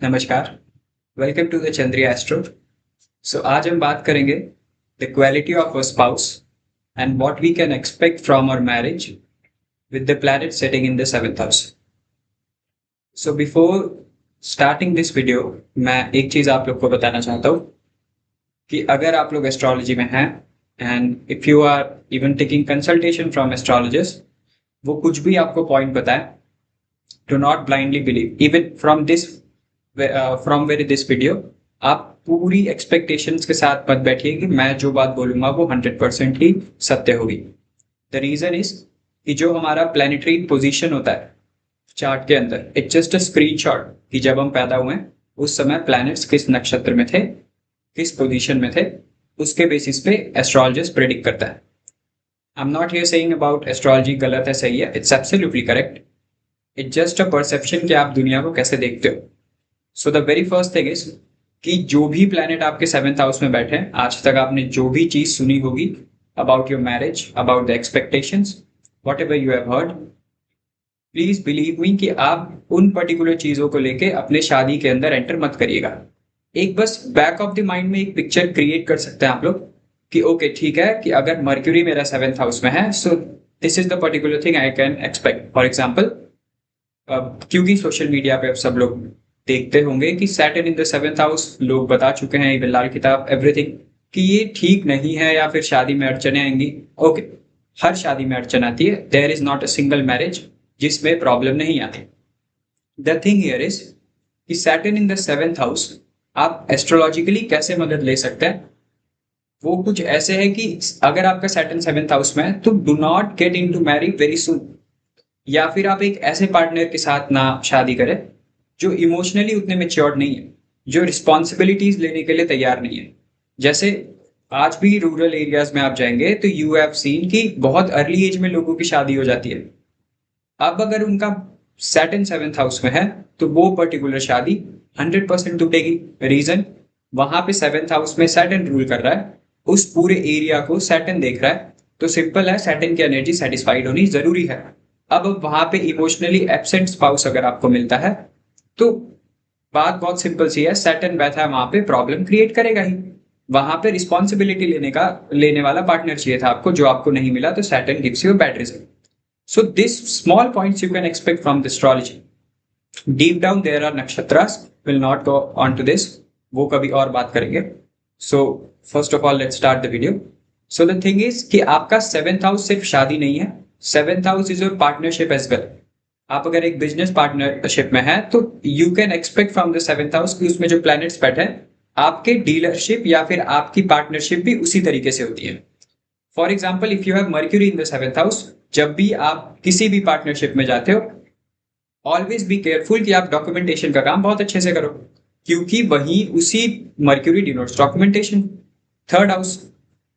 नमस्कार। Welcome to the Chandriya astro. आज हम बात करेंगे the quality of a spouse and what we can expect from our marriage with the planet setting in the seventh house. Before starting this video, मैं एक चीज़ आप लोग को बताना चाहता हूँ कि अगर आप लोग एस्ट्रोलॉजी में हैं and if you are even taking consultation from astrologist, वो कुछ भी आपको पॉइंट बताए, do not blindly believe even from very this video. आप पूरी एक्सपेक्टेशंस के साथ मत बैठिए कि मैं जो बात बोलूंगा वो 100% ही सत्य होगी। द रीजन इज कि जो हमारा प्लानिटरी पोजीशन होता है चार्ट के अंदर, इट्स जस्ट अ स्क्रीनशॉट कि जब हम पैदा हुए उस समय प्लैनेट्स किस नक्षत्र में थे, किस पोजीशन में थे, उसके बेसिस पे एस्ट्रोलॉजिस्ट प्रेडिक्ट करता है। I am not here saying about astrology गलत है सही है, it's absolutely correct. It's just a perception कि आप दुनिया को कैसे देखते हो। So the very first thing is कि जो भी प्लैनेट आपके सेवेंथ हाउस में बैठे हैं, आज तक आपने जो भी चीज सुनी होगी about your marriage, about the expectations, what ever you have heard, please believe me कि आप उन पर्टिकुलर चीजों को लेके अपने शादी के अंदर एंटर मत करिएगा। एक बस बैक ऑफ द माइंड में एक पिक्चर क्रिएट कर सकते हैं आप लोग कि ओके ठीक है कि अगर मर्क्यूरी मेरा सेवेंथ हाउस में है, so this is the particular thing I can expect. For example, क्योंकि सोशल मीडिया पे अब सब लोग देखते होंगे कि Saturn in the seventh house, लोग बता चुके हैं, इवन लाल किताब एवरीथिंग, कि ये ठीक नहीं है या फिर शादी में अड़चने आएंगी। ओके, हर शादी में अड़चन आती है, there is not a single marriage जिसमें प्रॉब्लम नहीं आती। द थिंग हियर इज कि Saturn in the seventh house आप एस्ट्रोलॉजिकली कैसे मदद ले सकते हैं, वो कुछ ऐसे है कि अगर आपका सैटर्न सेवेंथ हाउस में है तो do not get in to marry very soon, या फिर आप एक ऐसे पार्टनर के साथ ना शादी करें जो इमोशनली उतने मेच्योर्ड नहीं है, जो रिस्पॉन्सिबिलिटीज लेने के लिए तैयार नहीं है। जैसे आज भी रूरल एरियाज में आप जाएंगे तो यू हैव सीन कि बहुत अर्ली एज में लोगों की शादी हो जाती है। अब अगर उनका सैटर्न सेवेंथ हाउस में है तो वो पर्टिकुलर शादी 100% टूटेगी। रीजन, वहां पे सेवेंथ हाउस में सैटर्न रूल कर रहा है, उस पूरे एरिया को सैटर्न देख रहा है, तो सिंपल है, सैटर्न की एनर्जी सेटिस्फाइड होनी जरूरी है। अब वहां पे इमोशनली एब्सेंट स्पाउस अगर आपको मिलता है तो बात बहुत सिंपल सी है, सैटर्न बैठा है वहां पे, प्रॉब्लम क्रिएट करेगा ही। वहां पे रिस्पॉन्सिबिलिटी लेने वाला पार्टनर चाहिए था आपको, जो आपको नहीं मिला, तो Saturn gives you a bad result. So this small points you can expect from the astrology. Deep down there are nakshatras, will not go on to this, वो कभी और बात करेंगे। So first of all let's start the video. So the thing is कि आपका seventh house सिर्फ शादी नहीं है, seventh house is your partnership as well. आप अगर एक बिजनेस पार्टनरशिप में है तो you can expect from the seventh house कि उसमें जो प्लैनेट्स बैठे हैं, आपके डीलरशिप या फिर आपकी पार्टनरशिप भी उसी तरीके से होती है। For example, if you have mercury in the seventh house, जब भी आप किसी भी पार्टनरशिप में जाते हो, ऑलवेज बी केयरफुल कि आप डॉक्यूमेंटेशन का काम बहुत अच्छे से करो, क्योंकि वही उसी mercury denotes documentation. Third house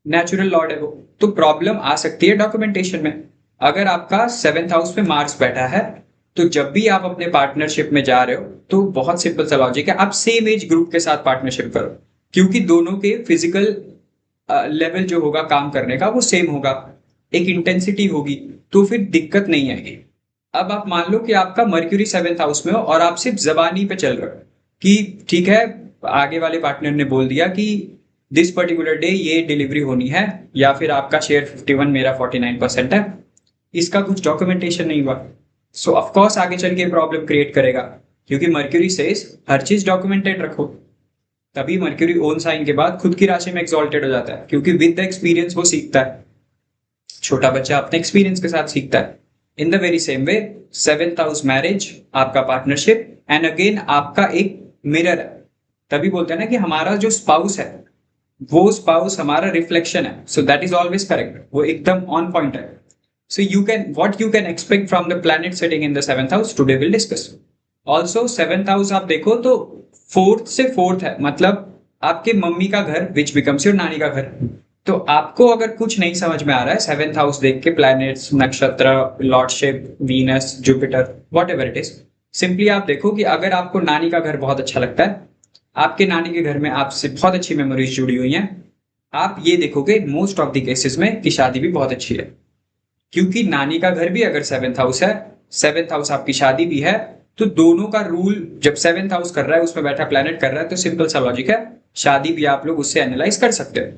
natural Lord है वो, तो प्रॉब्लम आ सकती है डॉक्यूमेंटेशन में। अगर आपका सेवेंथ हाउस में मार्स बैठा है तो जब भी आप अपने पार्टनरशिप में जा रहे हो तो बहुत सिंपल सा लॉजिक है, आप सेम एज ग्रुप के साथ पार्टनरशिप करो, क्योंकि दोनों के फिजिकल लेवल जो होगा काम करने का वो सेम होगा, एक इंटेंसिटी होगी, तो फिर दिक्कत नहीं आएगी। अब आप मान लो कि आपका मर्क्यूरी सेवेंथ हाउस में हो और आप सिर्फ जबानी पे चल रहे हो कि ठीक है, आगे वाले पार्टनर ने बोल दिया कि दिस पर्टिकुलर डे ये डिलीवरी होनी है, या फिर आपका शेयर 51 मेरा 49% है, इसका कुछ डॉक्यूमेंटेशन नहीं हुआ, सो ऑफकोर्स आगे चल के प्रॉब्लम क्रिएट करेगा, क्योंकि मर्क्यूरी सेज हर चीज डॉक्यूमेंटेड रखो। तभी मर्क्यूरी ओन साइन के बाद खुद की राशि में एक्सॉल्टेड हो जाता है, क्योंकि विद द एक्सपीरियंस वो सीखता है। छोटा बच्चा अपने एक्सपीरियंस के साथ सीखता है। In the very same way, seventh house marriage आपका पार्टनरशिप, एंड अगेन आपका एक मिरर है। तभी बोलते हैं ना कि हमारा जो स्पाउस है वो स्पाउस हमारा रिफ्लेक्शन है, so that is always correct, वो एकदम ऑन पॉइंट है। So you can what you can expect from the planet sitting in the seventh house, today will discuss. Also seventh house आप देखो तो फोर्थ से fourth है, मतलब आपके मम्मी का घर विच बिकम्स योर नानी का घर। तो आपको अगर कुछ नहीं समझ में आ रहा है सेवेंथ हाउस देख के, प्लैनेट्स, नक्षत्र, lordship, Venus, Jupiter, what ever it is, simply आप देखो कि अगर आपको नानी का घर बहुत अच्छा लगता है, आपके नानी के घर में आपसे बहुत अच्छी मेमोरीज जुड़ी हुई हैं, आप ये देखोगे मोस्ट ऑफ द केसेस में कि शादी भी बहुत अच्छी है, क्योंकि नानी का घर भी अगर सेवेंथ हाउस है, सेवेंथ हाउस आपकी शादी भी है, तो दोनों का रूल जब 7th हाउस कर रहा है, उसमें बैठा प्लैनेट कर रहा है, तो सिंपल सा लॉजिक है, शादी भी आप लोग उससे एनालाइज कर सकते हो।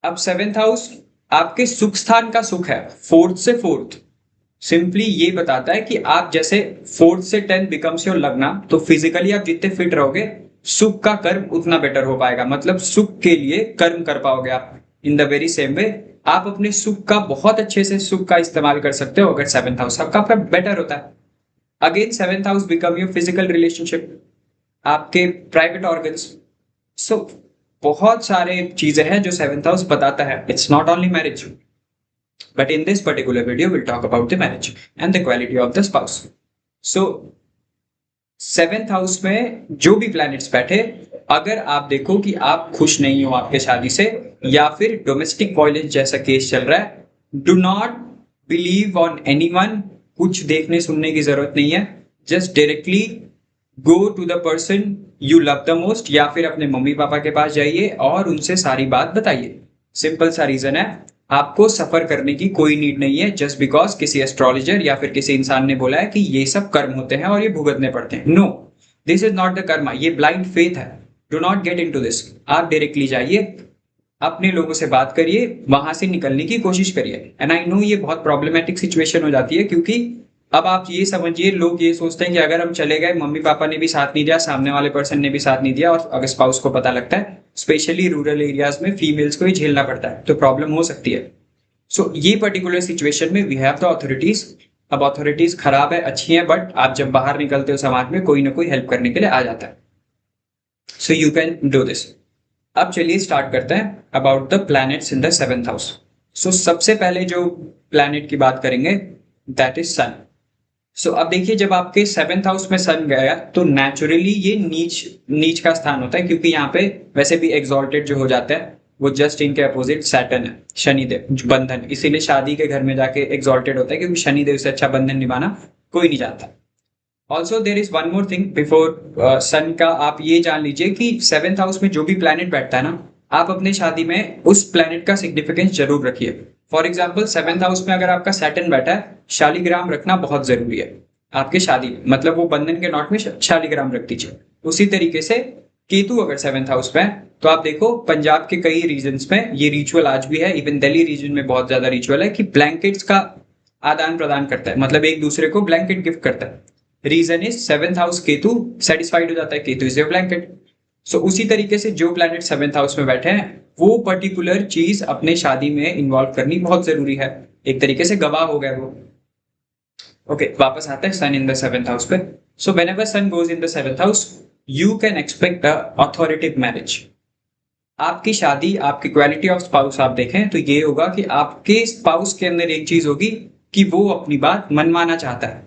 अब 7th हाउस आपके सुख स्थान का सुख है, 4th से 4th सिंपली ये बताता है कि आप जैसे 4th से 10th बिकम्स योर लग्ना, तो फिजिकली आप जितने फिट रहोगे, सुख का कर्म उतना बेटर हो पाएगा, मतलब सुख के लिए कर्म कर पाओगे आप। In the very same way आप अपने सुख का बहुत अच्छे से सुख का इस्तेमाल कर सकते हो अगर 7th हाउस आपका बेटर होता है। Again 7th house become your physical relationship, आपके प्राइवेट ऑर्गन्स। सो बहुत सारे चीजें हैं जो 7th हाउस बताता है। It's not only marriage, but in this particular video we'll talk about the marriage and the quality of the spouse. So 7th house में जो भी प्लैनेट्स बैठे, अगर आप देखो कि आप खुश नहीं हो आपके शादी से या फिर डोमेस्टिक वायलेंस जैसा केस चल रहा है, do not believe on anyone, कुछ देखने सुनने की जरूरत नहीं है, just directly go to the person you love the most, या फिर अपने मम्मी पापा के पास जाइए और उनसे सारी बात बताइए। सिंपल सा रीजन है, आपको सफर करने की कोई नीड नहीं है जस्ट बिकॉज किसी एस्ट्रोलॉजर या फिर किसी इंसान ने बोला है कि ये सब कर्म होते हैं और ये भुगतने पड़ते हैं। No, this is not the karma, ये ब्लाइंड फेथ है। Do not get into this. आप डायरेक्टली जाइए, अपने लोगों से बात करिए, वहां से निकलने की कोशिश करिए। एंड आई नो ये बहुत प्रॉब्लमेटिक सिचुएशन हो जाती है, क्योंकि अब आप ये समझिए, लोग ये सोचते हैं कि अगर हम चले गए, मम्मी पापा ने भी साथ नहीं दिया, सामने वाले पर्सन ने भी साथ नहीं दिया, और अगर स्पाउस को पता लगता है, स्पेशली रूरल एरियाज में फीमेल्स को ही झेलना पड़ता है, तो प्रॉब्लम हो सकती है। सो ये पर्टिकुलर सिचुएशन में वी हैव द अथॉरिटीज। अब अथॉरिटीज खराब है अच्छी है, बट आप जब बाहर निकलते हो समाज में, कोई ना कोई हेल्प करने के लिए आ जाता है। So you can do this. अब चलिए स्टार्ट करते हैं about the planets in the 7th house. So सबसे पहले जो प्लैनेट की बात करेंगे दैट इज सन। सो अब देखिए, जब आपके 7th हाउस में सन गया तो नेचुरली ये नीच नीच का स्थान होता है, क्योंकि यहाँ पे वैसे भी एग्जॉल्टेड जो हो जाता है, वो जस्ट इनके अपोजिट सैटर्न है, शनिदेव, बंधन। इसीलिए शादी के घर में जाके एग्जॉल्टेड होता है, क्योंकि शनिदेव से अच्छा बंधन निभाना कोई नहीं जानता। Also there is one more thing before sun का, आप ये जान लीजिए कि 7th हाउस में जो भी प्लैनेट बैठता है ना, आप अपने शादी में उस प्लैनेट का सिग्निफिकेंस जरूर रखिए। फॉर एग्जाम्पल 7th हाउस में अगर आपका सैटर्न बैठा है, शालिग्राम रखना बहुत जरूरी है आपके शादी में, मतलब वो बंधन के नॉट में शालिग्राम रख दीजिए। उसी तरीके से केतु अगर 7th हाउस में है, तो आप देखो पंजाब के कई रीजन्स में ये रिचुअल आज भी है, इवन दिल्ली रीजन में बहुत ज्यादा रिचुअल है कि ब्लैंकेट्स का आदान प्रदान करता है, मतलब एक दूसरे को ब्लैंकेट गिफ्ट करता है। Reason is 7th house Ketu satisfied हो जाता है, Ketu is your blanket. So उसी तरीके से जो प्लैनेट 7th हाउस में बैठे हैं, वो पर्टिकुलर चीज अपने शादी में इन्वॉल्व करनी बहुत जरूरी है। एक तरीके से गवाह हो गया वो। ओके, वापस आता है सन इन द 7th हाउस पे। So whenever sun goes in the 7th house, you can expect a authoritative marriage. आपकी शादी, आपकी क्वालिटी ऑफ स्पाउस आप देखें तो ये होगा कि आपके स्पाउस के अंदर एक चीज होगी कि वो अपनी बात मनवाना चाहता है।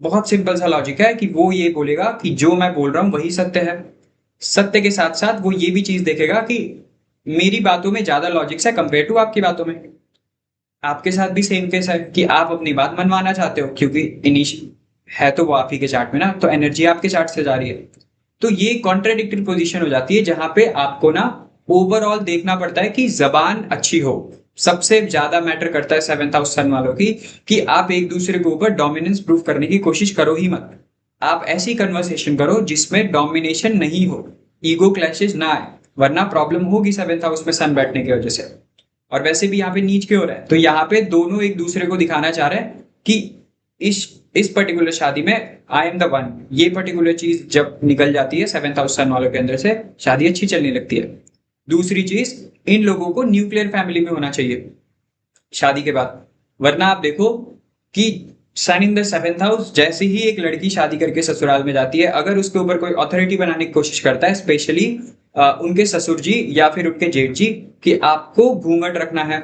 बहुत सिंपल सा लॉजिक है कि वो ये बोलेगा कि जो मैं बोल रहा हूं वही सत्य है। सत्य के साथ साथ वो ये भी चीज देखेगा कि मेरी बातों में ज्यादा लॉजिक्स है कंपेयर टू आपकी बातों में। आपके साथ भी सेम केस है कि आप अपनी बात मनवाना चाहते हो, क्योंकि इनिश है तो वो आप ही के चार्ट में ना, तो एनर्जी आपके चार्ट से जा रही है। तो ये कॉन्ट्राडिक्टरी पोजीशन हो जाती है, जहां पे आपको ना ओवरऑल देखना पड़ता है कि जबान अच्छी हो। सबसे ज्यादा मैटर करता है 7th हाउस सन वालों की, कि आप एक दूसरे के ऊपर डोमिनेंस प्रूव करने की कोशिश करो ही मत। आप ऐसी कन्वर्सेशन करो जिसमें डोमिनेशन नहीं हो, ईगो क्लैशेस ना आए, वरना प्रॉब्लम होगी 7th हाउस में सन बैठने की वजह से। और वैसे भी यहाँ पे नीच क्यों हो रहा है, तो यहाँ पे दोनों एक दूसरे को दिखाना चाह रहे हैं कि इस पर्टिकुलर शादी में आई एम द वन। ये पर्टिकुलर चीज जब निकल जाती है 7th हाउस सन वालों के अंदर से, शादी अच्छी चलने लगती है। दूसरी चीज, इन लोगों को न्यूक्लियर फैमिली में होना चाहिए शादी के बाद, वरना आप देखो कि सन इन द 7th हाउस, जैसे ही एक लड़की शादी करके ससुराल में जाती है, अगर उसके ऊपर कोई अथॉरिटी बनाने की कोशिश करता है, स्पेशली उनके ससुर जी या फिर उनके जेठ जी, कि आपको घूंघट रखना है,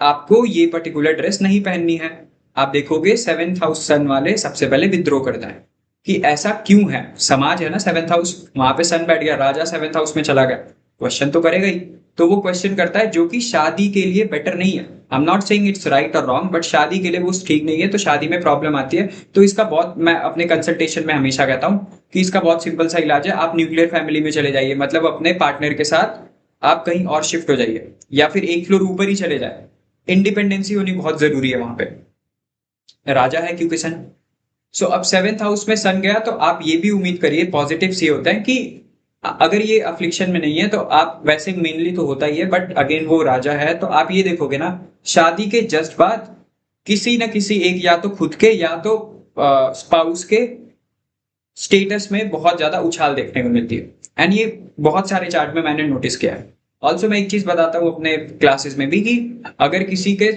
आपको ये पर्टिकुलर ड्रेस नहीं पहननी है, आप देखोगे 7th हाउस सन वाले सबसे पहले विद्रोह करता है कि ऐसा क्यों है। समाज है ना 7th हाउस, वहां पे सन बैठ गया, राजा 7th हाउस में चला गया, क्वेश्चन तो करेगा ही। तो वो क्वेश्चन करता है जो कि शादी के लिए बेटर नहीं है। I am not saying it's right और रॉन्ग, बट शादी के लिए वो ठीक नहीं है, तो शादी में प्रॉब्लम आती है। तो इसका बहुत, मैं अपने कंसल्टेशन में हमेशा कहता हूँ कि इसका बहुत सिंपल सा इलाज है, आप न्यूक्लियर फैमिली में चले जाइए, मतलब अपने पार्टनर के साथ आप कहीं और शिफ्ट हो जाइए, या फिर एक फ्लोर ऊपर ही चले जाए। इंडिपेंडेंसी होनी बहुत जरूरी है वहां पे, राजा है क्योंकि सन। सो अब 7th हाउस में सन गया तो आप ये भी उम्मीद करिए, पॉजिटिव से होता है कि अगर ये अफ्लिक्शन में नहीं है तो आप वैसे मेनली तो होता ही है, बट अगेन वो राजा है तो आप ये देखोगे ना, शादी के जस्ट बाद किसी न किसी एक, या तो खुद के या तो स्पाउस के स्टेटस में बहुत ज्यादा उछाल देखने को मिलती है। एंड ये बहुत सारे चार्ट में मैंने नोटिस किया है। ऑल्सो मैं एक चीज बताता हूँ अपने क्लासेस में भी कि अगर किसी के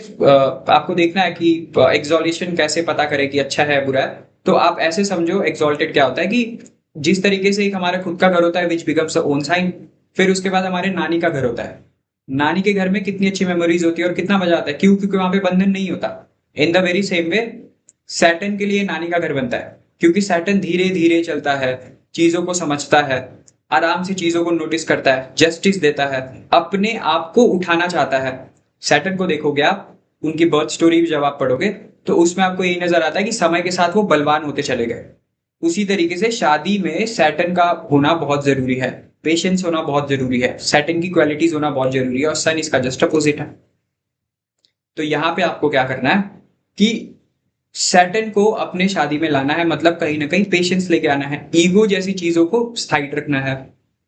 आपको देखना है कि एक्सॉल्टेशन कैसे पता करे कि अच्छा है बुरा है, तो आप ऐसे समझो एक्सॉल्टेड क्या होता है कि जिस तरीके से एक हमारा खुद का घर होता है विच बिकम्स ओन साइन, फिर उसके बाद हमारे नानी का घर होता है। नानी के घर में कितनी अच्छी मेमोरीज होती है और कितना मजा आता है, क्यों? क्योंकि वहां पे बंधन नहीं होता। In the very same way Saturn के लिए नानी का घर बनता है, क्योंकि सैटर्न धीरे धीरे चलता है, चीजों को समझता है, आराम से चीजों को नोटिस करता है, जस्टिस देता है, अपने आप को उठाना चाहता है। सैटर्न को देखोगे आप, उनकी बर्थ स्टोरी जब आप पढ़ोगे तो उसमें आपको यही नजर आता है कि समय के साथ वो बलवान होते चले गए। उसी तरीके से शादी में सैटर्न का होना बहुत जरूरी है, पेशेंस होना बहुत जरूरी है, सैटर्न की क्वालिटीज होना बहुत जरूरी है, और सन इसका जस्ट अपोजिट है। तो यहाँ पे आपको क्या करना है कि सैटर्न को अपने शादी में लाना है, मतलब कहीं ना कहीं पेशेंस लेके आना है, ईगो जैसी चीजों को स्थायित रखना है।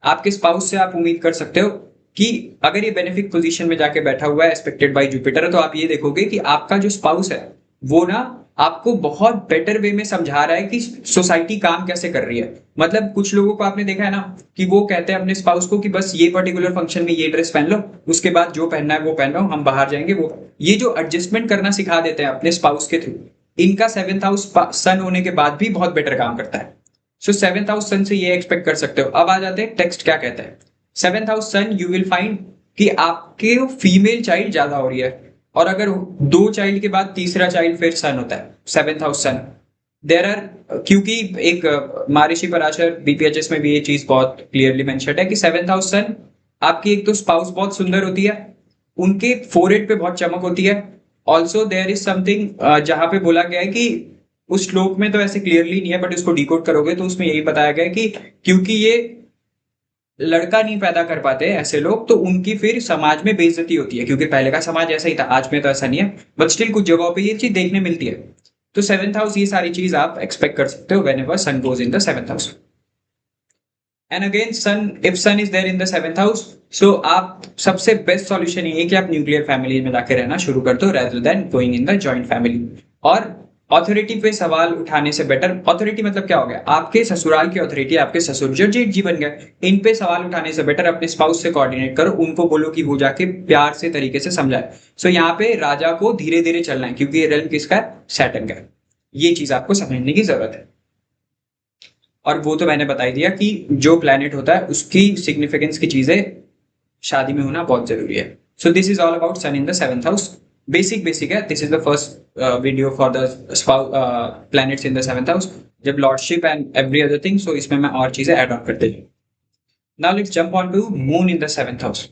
आपके स्पाउस से आप उम्मीद कर सकते हो कि अगर ये बेनिफिक पोजीशन में जाके बैठा हुआ है एक्सपेक्टेड बाय जुपिटर, तो आप ये देखोगे कि आपका जो स्पाउस है वो ना आपको बहुत बेटर वे में समझा रहा है कि सोसाइटी काम कैसे कर रही है। मतलब कुछ लोगों को आपने देखा है ना कि वो कहते हैं अपने स्पाउस को कि बस ये पर्टिकुलर फंक्शन में ये ड्रेस पहन लो, उसके बाद जो पहनना है वो पहन लो, हम बाहर जाएंगे। वो ये जो एडजस्टमेंट करना सिखा देते हैं अपने स्पाउस के थ्रू, इनका 7th हाउस सन होने के बाद भी बहुत बेटर काम करता है। सो 7th हाउस सन से ये एक्सपेक्ट कर सकते हो। अब आ जाते हैं टेक्स्ट क्या कहता है। 7th house sun you will find कि आपके फीमेल चाइल्ड ज्यादा हो रही है, और अगर 2 चाइल्ड के बाद तीसरा चाइल्ड फिर सन होता है 7th house sun. There are, क्योंकि एक महर्षि पराशर बीपीएचएस में भी ये चीज बहुत क्लियरली मेंशन है कि 7th हाउस सन आपकी एक तो स्पाउस बहुत सुंदर होती है, उनके फोरहेड पे बहुत चमक होती है। ऑल्सो देयर इज समथिंग जहां पे बोला गया है कि उस श्लोक में तो ऐसे क्लियरली नहीं है, बट उसको डिकोड करोगे तो उसमें यही बताया गया है कि क्योंकि ये लड़का नहीं पैदा कर पाते ऐसे लोग, तो उनकी फिर समाज में बेइज्जती होती है, क्योंकि पहले का समाज ऐसा ही था, आज में तो ऐसा नहीं है, बट स्टिल कुछ जगहों पे ये चीज देखने मिलती है। तो 7th हाउस, ये सारी चीज आप एक्सपेक्ट कर सकते हो whenever sun goes in the 7th house. And again sun, if sun is there in the 7th house, so आप सबसे बेस्ट सॉल्यूशन ये है कि आप न्यूक्लियर फैमिली में जाके रहना शुरू कर दो rather than going in the joint family. और अथॉरिटी पे सवाल उठाने से बेटर, अथॉरिटी मतलब क्या हो गया, आपके ससुराल की अथॉरिटी, आपके ससुर जो जेठ जी बन गए, इन पे सवाल उठाने से बेटर अपने स्पाउस से कोऑर्डिनेट करो, उनको बोलो कि वो जाके प्यार से तरीके से समझाए। सो यहाँ पे राजा को धीरे धीरे चलना है, क्योंकि ये रेल्म किसका है, सैटर्न का है। ये चीज आपको समझने की जरूरत है। और वो तो मैंने बता ही दिया कि जो प्लैनेट होता है उसकी सिग्निफिकेंस की चीजें शादी में होना बहुत जरूरी है। So this is all about sun in the 7th house. Basic है, this is the first video for the planets in the 7th house, जब lordship and every other thing, so इसमें मैं और चीजें ऐड ऑन करते जाऊँ। Now let's jump on to moon in the 7th house.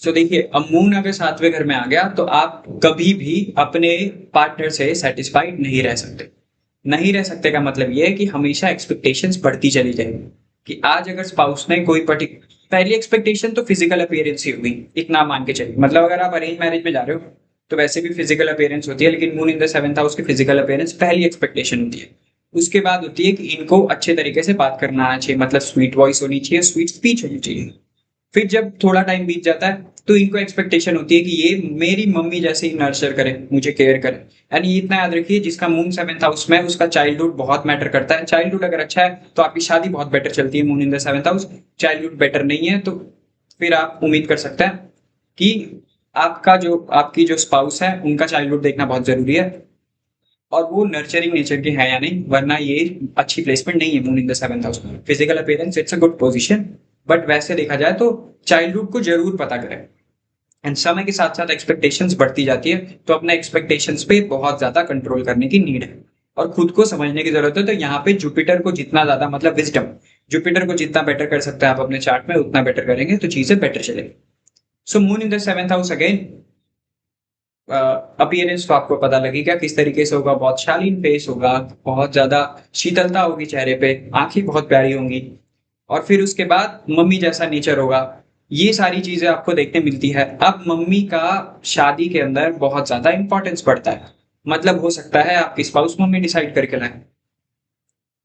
So देखिए, अब moon अगर 7वें घर में आ गया तो आप कभी भी अपने पार्टनर से सेटिस्फाइड नहीं रह सकते। नहीं रह सकते का मतलब ये है कि हमेशा एक्सपेक्टेशंस बढ़ती चली जाएगी। कि आज अगर स्पाउस ने कोई पर्टिकुलर, पहली एक्सपेक्टेशन तो फिजिकल अपीयरेंस ही होगी, इतना मान के चलिए। मतलब अगर आप अरेंज मैरिज में जा रहे हो तो वैसे भी फिजिकल अपीयरेंस होती है, लेकिन moon in the 7th house की फिजिकल अपीयरेंस पहली एक्सपेक्टेशन होती है। उसके बाद होती है कि इनको अच्छे तरीके से बात करना आना चाहिए, मतलब स्वीट वॉइस होनी चाहिए, स्वीट स्पीच होनी चाहिए। फिर जब थोड़ा टाइम बीत जाता है तो इनको एक्सपेक्टेशन होती है कि ये मेरी मम्मी जैसे ही नर्चर करे, मुझे केयर करे। एंड ये इतना याद रखिए, जिसका मून 7th हाउस में, उसका चाइल्डहुड बहुत मैटर करता है। चाइल्डहुड अगर अच्छा है तो आपकी शादी बहुत बेटर चलती है, moon in the 7th house. Childhood better नहीं है तो फिर आप उम्मीद कर सकते हैं कि आपकी जो स्पाउस है उनका चाइल्डहुड देखना बहुत जरूरी है, और वो नर्चरिंग नेचर के है या नहीं, वरना ये अच्छी प्लेसमेंट नहीं है moon in the 7th house में। Physical appearance it's a good position, but वैसे देखा जाए तो चाइल्डहुड को जरूर पता करें। एंड समय के साथ साथ एक्सपेक्टेशंस बढ़ती जाती है, तो अपने एक्सपेक्टेशंस पे बहुत ज्यादा कंट्रोल करने की नीड है और खुद को समझने की जरूरत है। तो यहाँ पे जुपिटर को जितना ज्यादा, मतलब विजडम, जुपिटर को जितना बेटर कर सकते हैं आप अपने चार्ट में, उतना बेटर करेंगे तो चीजें बेटर चलेगी। So moon in the 7th house again, appearance तो आपको पता लगेगा किस तरीके से होगा। बहुत शालीन फेस होगा, बहुत ज्यादा शीतलता होगी चेहरे पे, आंखें बहुत प्यारी होंगी, और फिर उसके बाद मम्मी जैसा नेचर होगा। ये सारी चीजें आपको देखने मिलती है। अब मम्मी का शादी के अंदर बहुत ज्यादा इंपॉर्टेंस पड़ता है। मतलब हो सकता है आपकी स्पाउस मम्मी डिसाइड करके लाए,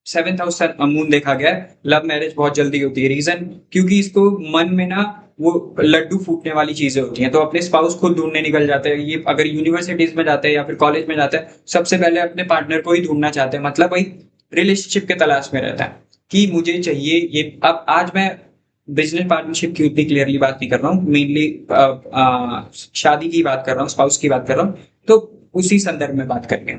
7th हाउस मून देखा गया है, लव मैरिज बहुत जल्दी होती है। रीजन, क्योंकि इसको मन में ना वो लड्डू फूटने वाली चीजें होती हैं, तो अपने स्पाउस को ढूंढने निकल जाते हैं। ये अगर यूनिवर्सिटीज में जाते हैं या फिर कॉलेज में जाते हैं, सबसे पहले अपने पार्टनर को ही ढूंढना चाहते हैं, मतलब भाई रिलेशनशिप के तलाश में रहता है कि मुझे चाहिए ये। अब आज मैं बिजनेस पार्टनरशिप की उतनी क्लियरली बात नहीं कर रहा हूँ, मेनली शादी की बात कर रहा हूँ, स्पाउस की बात कर रहा हूँ, तो उसी संदर्भ में बात करेंगे।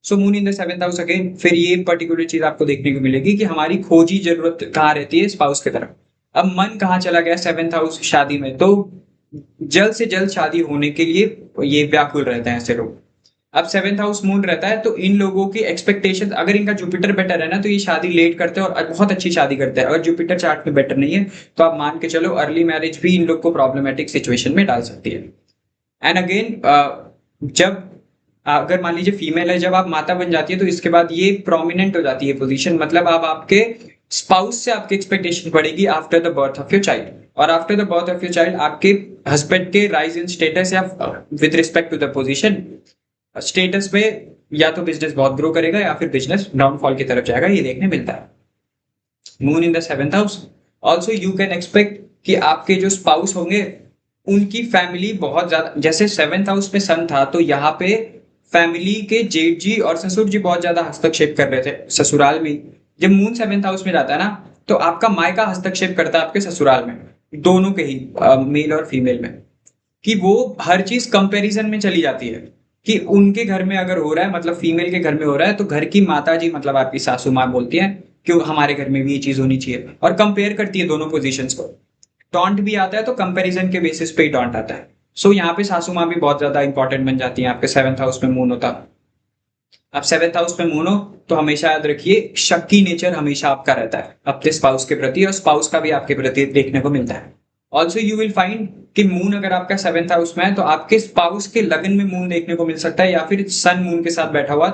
So moon in the 7th house again, फिर ये पर्टिकुलर चीज आपको देखने को मिलेगी कि हमारी खोजी जरूरत कहाँ रहती है, स्पाउस की तरफ। अब मन कहाँ चला गया, 7th हाउस शादी में, तो जल्द से जल्द शादी होने के लिए ये व्याकुल रहते हैं ऐसे लोग। अब 7th हाउस मून रहता है, तो इन लोगों की एक्सपेक्टेशन, अगर इनका जुपिटर बेटर है ना, तो ये शादी लेट करते हैं और बहुत अच्छी शादी करते हैं। अगर जुपिटर चार्ट में बेटर नहीं है, तो आप मान के चलो अर्ली मैरिज भी इन लोग को प्रॉब्लमेटिक सिचुएशन में डाल सकती है। एंड अगेन, जब अगर मान लीजिए फीमेल है, जब आप माता बन जाती है, तो इसके बाद ये प्रोमिनेंट हो जाती है पोजीशन, मतलब आप आपके स्पाउस से आपकी एक्सपेक्टेशन बढ़ेगी after the birth of your child, और after the birth of your child आपके हस्बैंड के राइज इन स्टेटस या with respect to the position status में, या तो बिजनेस बहुत ग्रो करेगा या फिर बिजनेस डाउनफॉल की तरफ जाएगा, ये देखने मिलता है। Moon in the 7th house, also you can expect कि आपके जो स्पाउस होंगे उनकी फैमिली बहुत ज्यादा, जैसे 7th हाउस में सन था, तो यहाँ पे फैमिली के जेठ जी और ससुर जी बहुत ज्यादा हस्तक्षेप कर रहे थे ससुराल में। जब मून 7th हाउस में जाता है ना, तो आपका मायका हस्तक्षेप करता है आपके ससुराल में, दोनों के ही, मेल और फीमेल में, कि वो हर चीज कंपैरिजन में चली जाती है कि उनके घर में अगर हो रहा है, मतलब फीमेल के घर में हो रहा है, तो घर की माता जी, मतलब आपकी सासू माँ बोलती है कि हमारे घर में भी ये चीज होनी चाहिए, और कंपेयर करती है दोनों पोजीशंस को। टॉन्ट भी आता है तो कंपैरिजन के बेसिस पे ही टॉन्ट आता है। सो यहाँ पे सासू माँ भी बहुत ज्यादा इंपॉर्टेंट बन जाती है। आपके 7th हाउस में मून होता, अब 7th हाउस में मून हो, तो हमेशा याद रखिए शक्की नेचर हमेशा आपका रहता है अपने स्पाउस के प्रति, और स्पाउस का भी आपके प्रति देखने को मिलता है। ऑल्सो यू विल फाइंड कि मून अगर आपका 7th हाउस में है, तो आपके स्पाउस के लगन में मून देखने को मिल सकता है, या फिर सन मून के साथ बैठा हुआ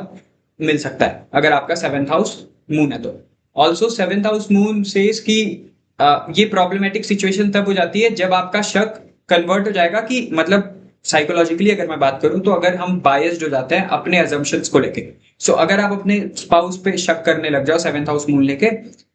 मिल सकता है अगर आपका 7th हाउस मून है तो। Also 7th house moon says कि ये प्रॉब्लमेटिक सिचुएशन तब हो जाती है जब आपका शक कन्वर्ट हो जाएगा, कि मतलब साइकोलॉजिकली अगर मैं बात करूं, तो अगर हम बायस्ड हो जाते हैं अपने अजम्पशंस को लेके। सो अगर आप अपने स्पाउस पे शक करने लग जाओ 7th हाउस मून लेके,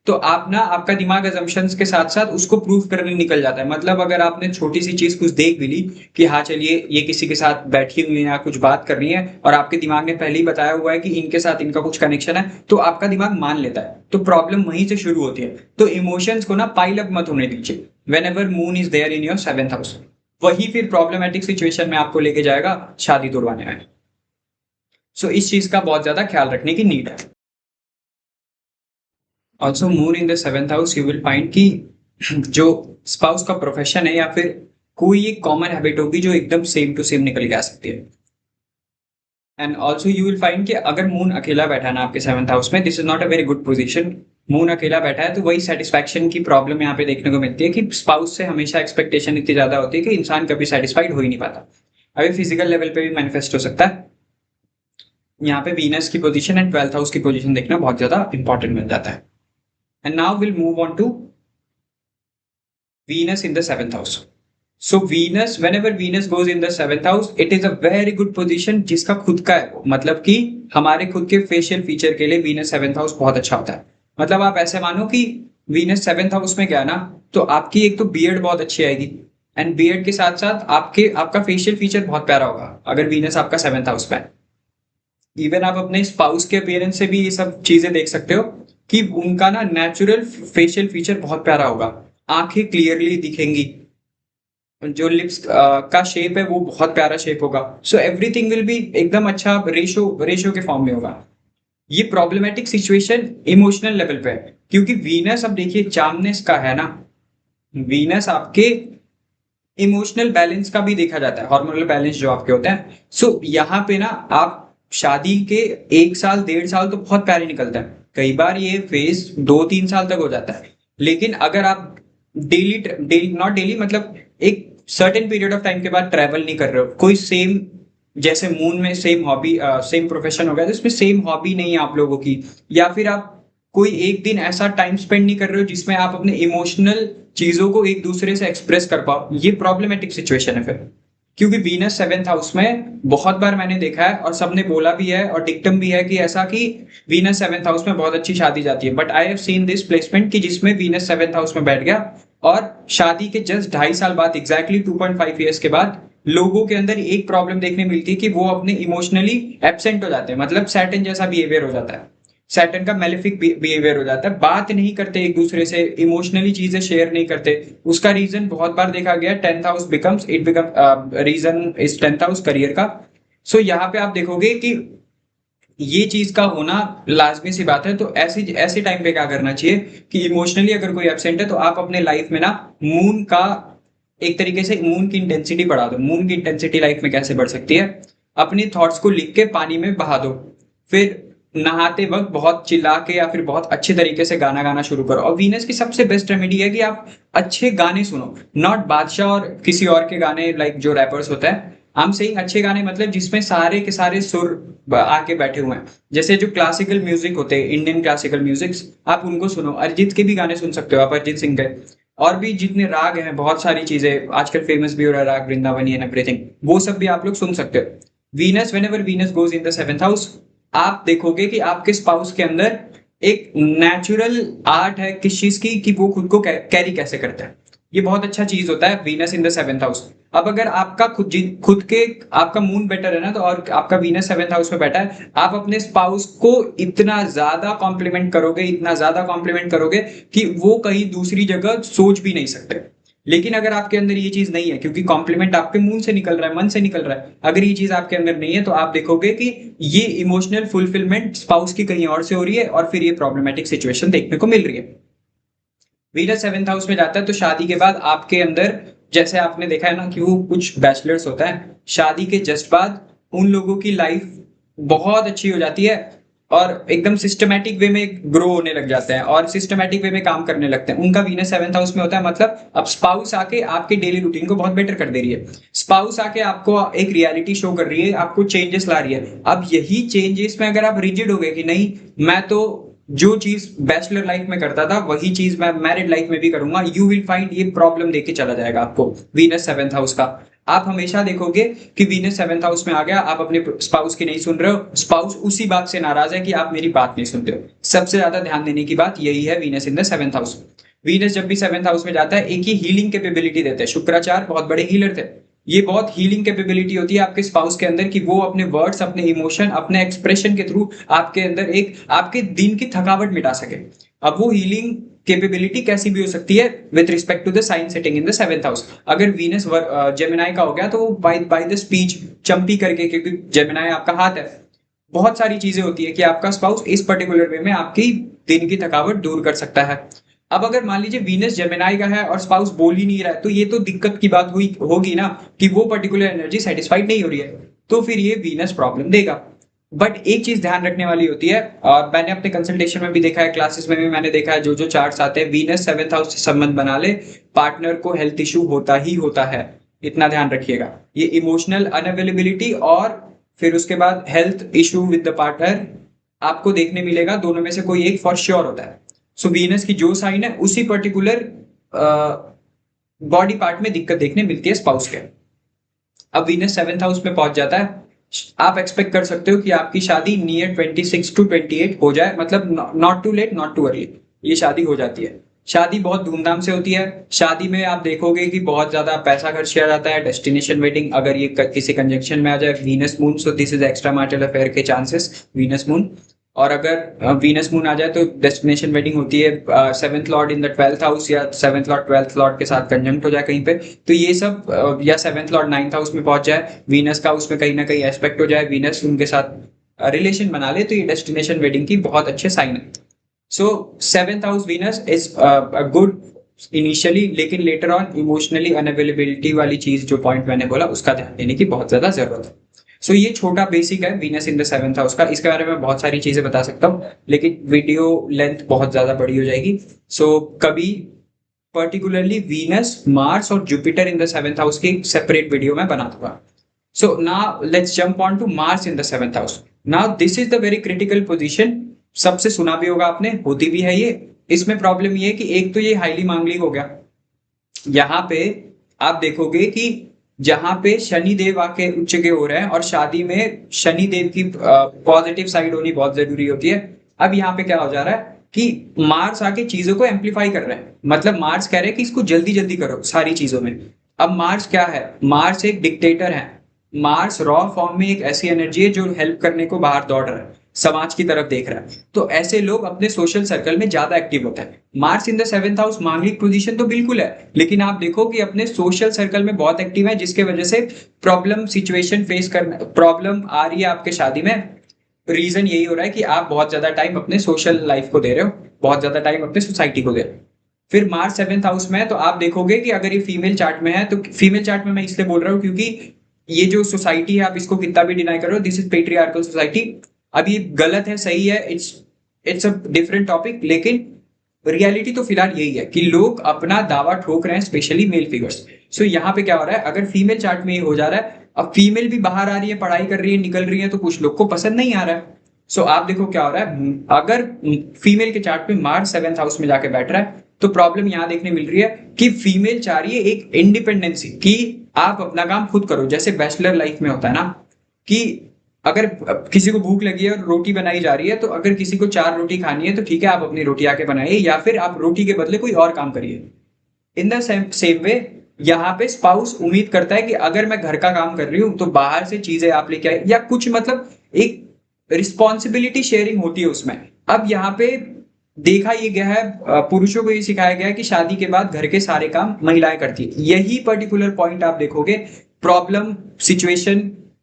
तो आप ना, आपका दिमाग अजम्पशंस के साथ साथ उसको प्रूव करने निकल जाता है। मतलब अगर आपने छोटी सी चीज कुछ देख भी ली कि हाँ चलिए ये किसी के साथ बैठी हुई है या कुछ बात कर रही है, और आपके दिमाग ने पहले ही बताया हुआ है कि इनके साथ इनका कुछ कनेक्शन है, तो आपका दिमाग मान लेता है। तो प्रॉब्लम वहीं से शुरू होती है। तो इमोशंस को ना पाइल अप मत होने दीजिए whenever moon is there in your 7th house, वही फिर प्रॉब्लमेटिक सिचुएशन में आपको लेके जाएगा शादी तोड़वाने में। सो इस चीज का बहुत ज्यादा ख्याल रखने की नीड है। Also moon in the 7th house, you will find कि जो स्पाउस का प्रोफेशन है या फिर कोई एक कॉमन हैबिट होगी जो एकदम सेम टू सेम निकल के आ सकती है। And also you will find कि अगर मून अकेला बैठा है ना आपके 7th हाउस में, this is not a very good position. Moon अकेला बैठा है तो वही सेटिस्फैक्शन की प्रॉब्लम यहाँ पे देखने को मिलती है कि स्पाउस से हमेशा एक्सपेक्टेशन इतनी ज्यादा होती है कि इंसान कभी सेटिस्फाइड हो ही नहीं पाता। अभी फिजिकल लेवल पे भी मैनिफेस्ट हो सकता है। यहाँ पे वीनस की पोजीशन एंड 12th हाउस की पोजीशन देखना बहुत ज्यादा इंपॉर्टेंट मिल जाता है। And now will move on to Venus in the 7th house. So Venus, whenever Venus goes in the 7th house, it is a very good position जिसका खुद का है, मतलब कि हमारे खुद के फेशियल फीचर के लिए Venus 7th हाउस बहुत अच्छा होता है। मतलब आप ऐसे मानो कि Venus 7th हाउस में गया ना, तो आपकी एक तो बियर्ड बहुत अच्छी आएगी, एंड बियर्ड के साथ साथ आपका फेशियल फीचर बहुत प्यारा होगा अगर Venus आपका 7th हाउस में है। इवन आप अपने स्पाउस के अपीयरेंस से भी ये सब चीजें देख सकते हो कि उनका ना नेचुरल फेशियल फीचर बहुत प्यारा होगा, आंखें क्लियरली दिखेंगी, जो लिप्स का शेप है वो बहुत प्यारा शेप होगा। सो एवरीथिंग विल बी एकदम अच्छा रेशो के फॉर्म में होगा। ये प्रॉब्लमेटिक सिचुएशन इमोशनल लेवल पे है, क्योंकि वीनस, अब देखिए चार्मनेस का है ना, वीनस आपके इमोशनल बैलेंस का भी देखा जाता है, हार्मोनल बैलेंस जो आपके होते हैं। सो यहाँ पे ना आप शादी के 1 साल 1.5 साल तो बहुत प्यारे निकलता है, कई बार ये फेज 2-3 साल तक हो जाता है। लेकिन अगर आप डेली नॉट डेली, मतलब एक सर्टेन पीरियड ऑफ टाइम के बाद ट्रैवल नहीं कर रहे हो, कोई सेम, जैसे मून में सेम हॉबी सेम प्रोफेशन हो गया, तो इसमें सेम हॉबी नहीं है आप लोगों की, या फिर आप कोई एक दिन ऐसा टाइम स्पेंड नहीं कर रहे हो जिसमें आप अपने इमोशनल चीजों को एक दूसरे से एक्सप्रेस कर पाओ, ये प्रॉब्लमेटिक सिचुएशन है फिर। क्योंकि वीनस 7th हाउस में बहुत बार मैंने देखा है और सबने बोला भी है और डिक्टम भी है कि ऐसा कि वीनस 7th हाउस में बहुत अच्छी शादी जाती है। But I have seen this placement कि जिसमें वीनस 7th हाउस में बैठ गया और शादी के जस्ट 2.5 साल बाद, एग्जैक्टली 2.5 ईयर्स के बाद, लोगों के अंदर एक प्रॉब्लम देखने मिलती है कि वो अपने इमोशनली एब्सेंट हो जाते हैं। मतलब सैटर्न जैसा बिहेवियर हो जाता है, सैटर्न का मेलेफिक बिहेवियर हो जाता है, बात नहीं करते एक दूसरे से, इमोशनली चीजें शेयर नहीं करते। उसका रीजन बहुत बार देखा गया, 10th house becomes it become reason is 10th house career का। सो यहाँ पे आप देखोगे कि ये चीज का होना लाजमी सी बात है। तो ऐसे ऐसे टाइम पे क्या करना चाहिए कि इमोशनली अगर कोई एब्सेंट है तो आप अपने लाइफ में ना मून का, एक तरीके से मून की इंटेंसिटी बढ़ा दो। मून की इंटेंसिटी लाइफ में कैसे बढ़ सकती है? अपनी थॉट्स को लिख के पानी में बहा दो, फिर नहाते वक्त बहुत चिल्ला के या फिर बहुत अच्छे तरीके से गाना गाना शुरू करो। और वीनस की सबसे बेस्ट रेमेडी है कि आप अच्छे गाने सुनो, नॉट बादशाह और किसी और के गाने, लाइक जो रैपर्स होता है। हम सही अच्छे गाने मतलब जिसमें सारे के सारे सुर आके बैठे हुए हैं। जैसे जो क्लासिकल म्यूजिक होते हैं, इंडियन क्लासिकल म्यूजिक, आप उनको सुनो। अरिजीत के भी गाने सुन सकते हो आप, अरिजीत सिंह के। और भी जितने राग हैं, बहुत सारी चीजें आजकल फेमस भी हो रहा है, राग वृंदावनी एंड एवरीथिंग, वो सब भी आप लोग सुन सकते हो। Venus, whenever Venus goes in the 7th house, आप देखोगे कि आपके स्पाउस के अंदर एक नेचुरल आर्ट है किस चीज की, कि वो खुद को कैरी कैसे करता है। ये बहुत अच्छा चीज होता है Venus in the 7th house. अब अगर आपका खुद के आपका मून बेटर है ना, तो और आपका वीनस 7th हाउस में बैठा है, आप अपने स्पाउस को इतना ज्यादा कॉम्प्लीमेंट करोगे, इतना ज्यादा कॉम्प्लीमेंट करोगे कि वो कहीं दूसरी जगह सोच भी नहीं सकते। लेकिन अगर आपके अंदर ये चीज नहीं है, क्योंकि कॉम्प्लीमेंट आपके मुंह से निकल रहा है, मन से निकल रहा है, अगर ये चीज आपके अंदर नहीं है तो आप देखोगे कि ये इमोशनल फुलफिलमेंट स्पाउस की कहीं और से हो रही है और फिर ये प्रॉब्लमेटिक सिचुएशन देखने को मिल रही है। वीनस 7th हाउस में जाता है तो शादी के बाद आपके अंदर, जैसे आपने देखा है ना कि वो कुछ बैचलर्स होता है, शादी के जस्ट बाद उन लोगों की लाइफ बहुत अच्छी हो जाती है और एकदम सिस्टमैटिक वे में ग्रो होने लग जाते हैं और सिस्टमैटिक वे में काम करने लगते हैं। उनका वीनस 7th हाउस में होता है, मतलब अब स्पाउस आके आपके डेली रूटीन को बहुत बेटर कर दे रही है। स्पाउस आके आपको एक रियलिटी शो कर रही है, आपको चेंजेस ला रही है। अब यही चेंजेस में अगर आप रिजिड हो गए कि नहीं, मैं तो जो चीज बैचलर लाइफ में करता था वही चीज मैं मैरिड लाइफ में भी करूंगा, यू विल फाइंड ये प्रॉब्लम देके चला जाएगा आपको वीनस 7th हाउस का। आप हमेशा देखोगे कि वीनस 7th हाउस में आ गया, आप अपने स्पाउस की नहीं सुन रहे हो, स्पाउस उसी बात से नाराज है कि आप मेरी बात नहीं सुनते हो। सबसे ज्यादा ध्यान देने की बात यही है Venus in the 7th house. Venus जब भी 7th हाउस में जाता है, एक ही हीलिंग कैपेबिलिटी देते हैं। शुक्राचार्य बहुत बड़े हीलर थे, ये बहुत हीलिंग कैपेबिलिटी होती है आपके स्पाउस के अंदर कि वो अपने वर्ड्स, अपने इमोशन, अपने एक्सप्रेशन के थ्रू आपके अंदर एक आपके दिन की थकावट मिटा सके। अब वो हीलिंग कैपेबिलिटी कैसी भी हो सकती है with respect to the sign setting in the 7th house. अगर वीनस जेमिनाई का हो गया तो वो बाय द स्पीच, चंपी करके, क्योंकि जेमिनाई आपका हाथ है, बहुत सारी चीजें होती है कि आपका स्पाउस इस पर्टिकुलर वे में आपकी दिन की थकावट दूर कर सकता है। अब अगर मान लीजिए वीनस जेमिनाई का है और स्पाउस बोल ही नहीं रहा है, तो ये तो दिक्कत की बात हुई होगी ना कि वो पर्टिकुलर एनर्जी सेटिस्फाइड नहीं हो रही है, तो फिर ये वीनस प्रॉब्लम देगा। बट एक चीज ध्यान रखने वाली होती है, और मैंने अपने कंसल्टेशन में भी देखा है, क्लासेस में भी मैंने देखा है, जो जो चार्ट्स आते हैं, वीनस 7th हाउस से संबंध बना ले, पार्टनर को हेल्थ इशू होता ही होता है। इतना ध्यान रखिएगा, ये इमोशनल अनअवेलेबिलिटी और फिर उसके बाद health issue with the partner आपको देखने मिलेगा, दोनों में से कोई एक फॉर श्योर होता है। सो वीनस की जो साइन है उसी पर्टिकुलर बॉडी पार्ट में दिक्कत देखने मिलती है स्पाउस के। अब वीनस 7th हाउस में पहुंच जाता है, आप एक्सपेक्ट कर सकते हो कि आपकी शादी नियर 26 to 28 हो जाए, मतलब not too late not too early, ये शादी हो जाती है। शादी बहुत धूमधाम से होती है। शादी में आप देखोगे कि बहुत ज्यादा पैसा खर्च किया जाता है। डेस्टिनेशन वेडिंग, अगर ये किसी कंजंक्शन में आ जाए Venus moon, so this is extra marital affair के चांसेस, वीनस मून। और अगर वीनस मून आ जाए तो डेस्टिनेशन वेडिंग होती है। 7th Lord in the 12th house या 7th लॉर्ड 12th लॉर्ड के साथ कंजंक्ट हो जाए कहीं पे, तो ये सब, या 7th लॉर्ड 9th हाउस में पहुंच जाए, वीनस का उसमें कहीं ना कहीं एस्पेक्ट हो जाए, वीनस उनके साथ रिलेशन बना ले, तो ये डेस्टिनेशन वेडिंग की बहुत अच्छे साइन है। सो 7th house Venus is good initially, लेकिन लेटर ऑन इमोशनली अनअवेलेबिलिटी वाली चीज, जो पॉइंट मैंने बोला, उसका ध्यान देने की बहुत ज्यादा जरूरत है। सो ये छोटा बेसिक है Venus in the 7th house का। इसके बारे में बहुत सारी चीजें बता सकता हूँ, लेकिन वीडियो लेंथ बहुत ज्यादा बड़ी हो जाएगी। सो कभी पर्टिकुलरली वीनस, मार्स और Jupiter in the 7th house की सेपरेट वीडियो में बना दूंगा। So now let's jump on to Mars in the 7th house. Now this is the very critical position, सबसे सुना भी होगा आपने, होती भी है ये। इसमें प्रॉब्लम ये है कि एक तो ये हाईली मांगलिक हो गया। यहाँ पे आप देखोगे कि जहां पे शनि देव आके उच्च के हो रहे हैं, और शादी में शनि देव की पॉजिटिव साइड होनी बहुत जरूरी होती है। अब यहाँ पे क्या हो जा रहा है कि मार्स आके चीजों को एम्पलीफाई कर रहे हैं, मतलब मार्स कह रहे हैं कि इसको जल्दी जल्दी करो सारी चीजों में। अब मार्स क्या है? मार्स एक डिक्टेटर है। मार्स रॉ फॉर्म में एक ऐसी एनर्जी है जो हेल्प करने को बाहर दौड़ रहा है, समाज की तरफ देख रहा है। तो ऐसे लोग अपने सोशल सर्कल में ज्यादा एक्टिव होते हैं। Mars in the 7th house मांगलिक पोजीशन तो बिल्कुल है, लेकिन आप देखो कि अपने सोशल सर्कल में बहुत एक्टिव है, जिसके वजह से प्रॉब्लम सिचुएशन फेस करना, प्रॉब्लम आ रही है आपके शादी में। रीजन यही हो रहा है कि आप बहुत ज्यादा टाइम अपने सोशल लाइफ को दे रहे हो, बहुत ज्यादा टाइम अपने सोसाइटी को दे रहे हो। फिर मार्स 7th हाउस में है, तो आप देखोगे कि अगर ये फीमेल चार्ट में है, तो फीमेल चार्ट में मैं इसलिए बोल रहा हूँ क्योंकि ये जो सोसाइटी है, आप इसको कितना भी डिनाई करो, दिस इज पेट्रियार्कल सोसाइटी। अब ये गलत है सही है, इट्स अ डिफरेंट टॉपिक, लेकिन रियलिटी तो फिलहाल यही है कि लोग अपना दावा ठोक रहे हैं, स्पेशली मेल फिगर्स। सो यहाँ पे क्या हो रहा है, अगर फीमेल चार्ट में ये हो जा रहा है, अब फीमेल भी बाहर आ रही है, पढ़ाई कर रही है, निकल रही है, तो कुछ लोग को पसंद नहीं आ रहा है। सो आप देखो क्या हो रहा है, अगर फीमेल के चार्ट में मार्स 7th हाउस में जाके बैठ रहा है, तो प्रॉब्लम यहाँ देखने मिल रही है कि फीमेल चाह रही है एक इंडिपेंडेंसी, कि आप अपना काम खुद करो। जैसे बैचलर लाइफ में होता है ना, कि अगर किसी को भूख लगी है और रोटी बनाई जा रही है, तो अगर किसी को 4 रोटी खानी है, तो ठीक है, आप अपनी रोटी आके बनाइए, या फिर आप रोटी के बदले कोई और काम करिए। इन द सेम वे यहाँ पे स्पाउस उम्मीद करता है कि अगर मैं घर का काम कर रही हूँ, तो बाहर से चीजें आप लेके आए, या कुछ मतलब एक रिस्पॉन्सिबिलिटी शेयरिंग होती है उसमें। अब यहाँ पे देखा ये गया है, पुरुषों को ये सिखाया गया है कि शादी के बाद घर के सारे काम महिलाएं करती है। यही पर्टिकुलर पॉइंट आप देखोगे प्रॉब्लम सिचुएशन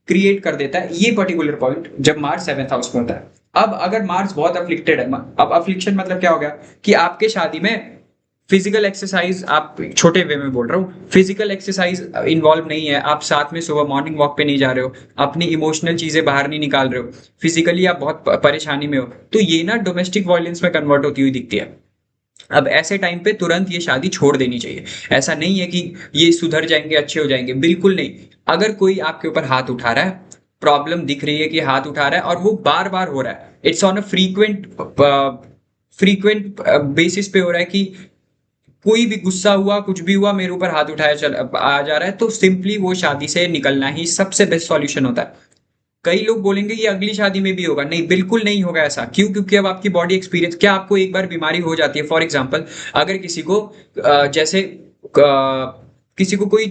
क्रिएट कर देता है, ये पर्टिकुलर पॉइंट जब मार्स 7th हाउस में होता है। अब अगर मार्स बहुत अफ्लिक्टेड है, अब अफ्लिक्शन मतलब क्या हो गया कि आपके शादी में फिजिकल एक्सरसाइज, आप छोटे वे में बोल रहा हूँ, फिजिकल एक्सरसाइज इन्वॉल्व नहीं है, आप साथ में सुबह मॉर्निंग वॉक पे नहीं जा रहे हो, अपनी इमोशनल चीजें बाहर नहीं निकाल रहे हो, फिजिकली आप बहुत परेशानी में हो, तो ये ना डोमेस्टिक वायलेंस में कन्वर्ट होती हुई दिखती है। अब ऐसे टाइम पे तुरंत ये शादी छोड़ देनी चाहिए। ऐसा नहीं है कि ये सुधर जाएंगे, अच्छे हो जाएंगे, बिल्कुल नहीं। अगर कोई आपके ऊपर हाथ उठा रहा है, प्रॉब्लम दिख रही है कि हाथ उठा रहा है और वो बार बार हो रहा है, it's on a frequent basis पे हो रहा है कि कोई भी गुस्सा हुआ, कुछ भी हुआ, मेरे ऊपर हाथ उठाया चल आ जा रहा है, तो सिंपली वो शादी से निकलना ही सबसे बेस्ट सॉल्यूशन होता है। कई लोग बोलेंगे ये अगली शादी में भी होगा, नहीं, बिल्कुल नहीं होगा ऐसा। क्यों? क्योंकि अब आपकी बॉडी एक्सपीरियंस, क्या आपको एक बार बीमारी हो जाती है, फॉर एग्जांपल अगर किसी को जैसे किसी को कोई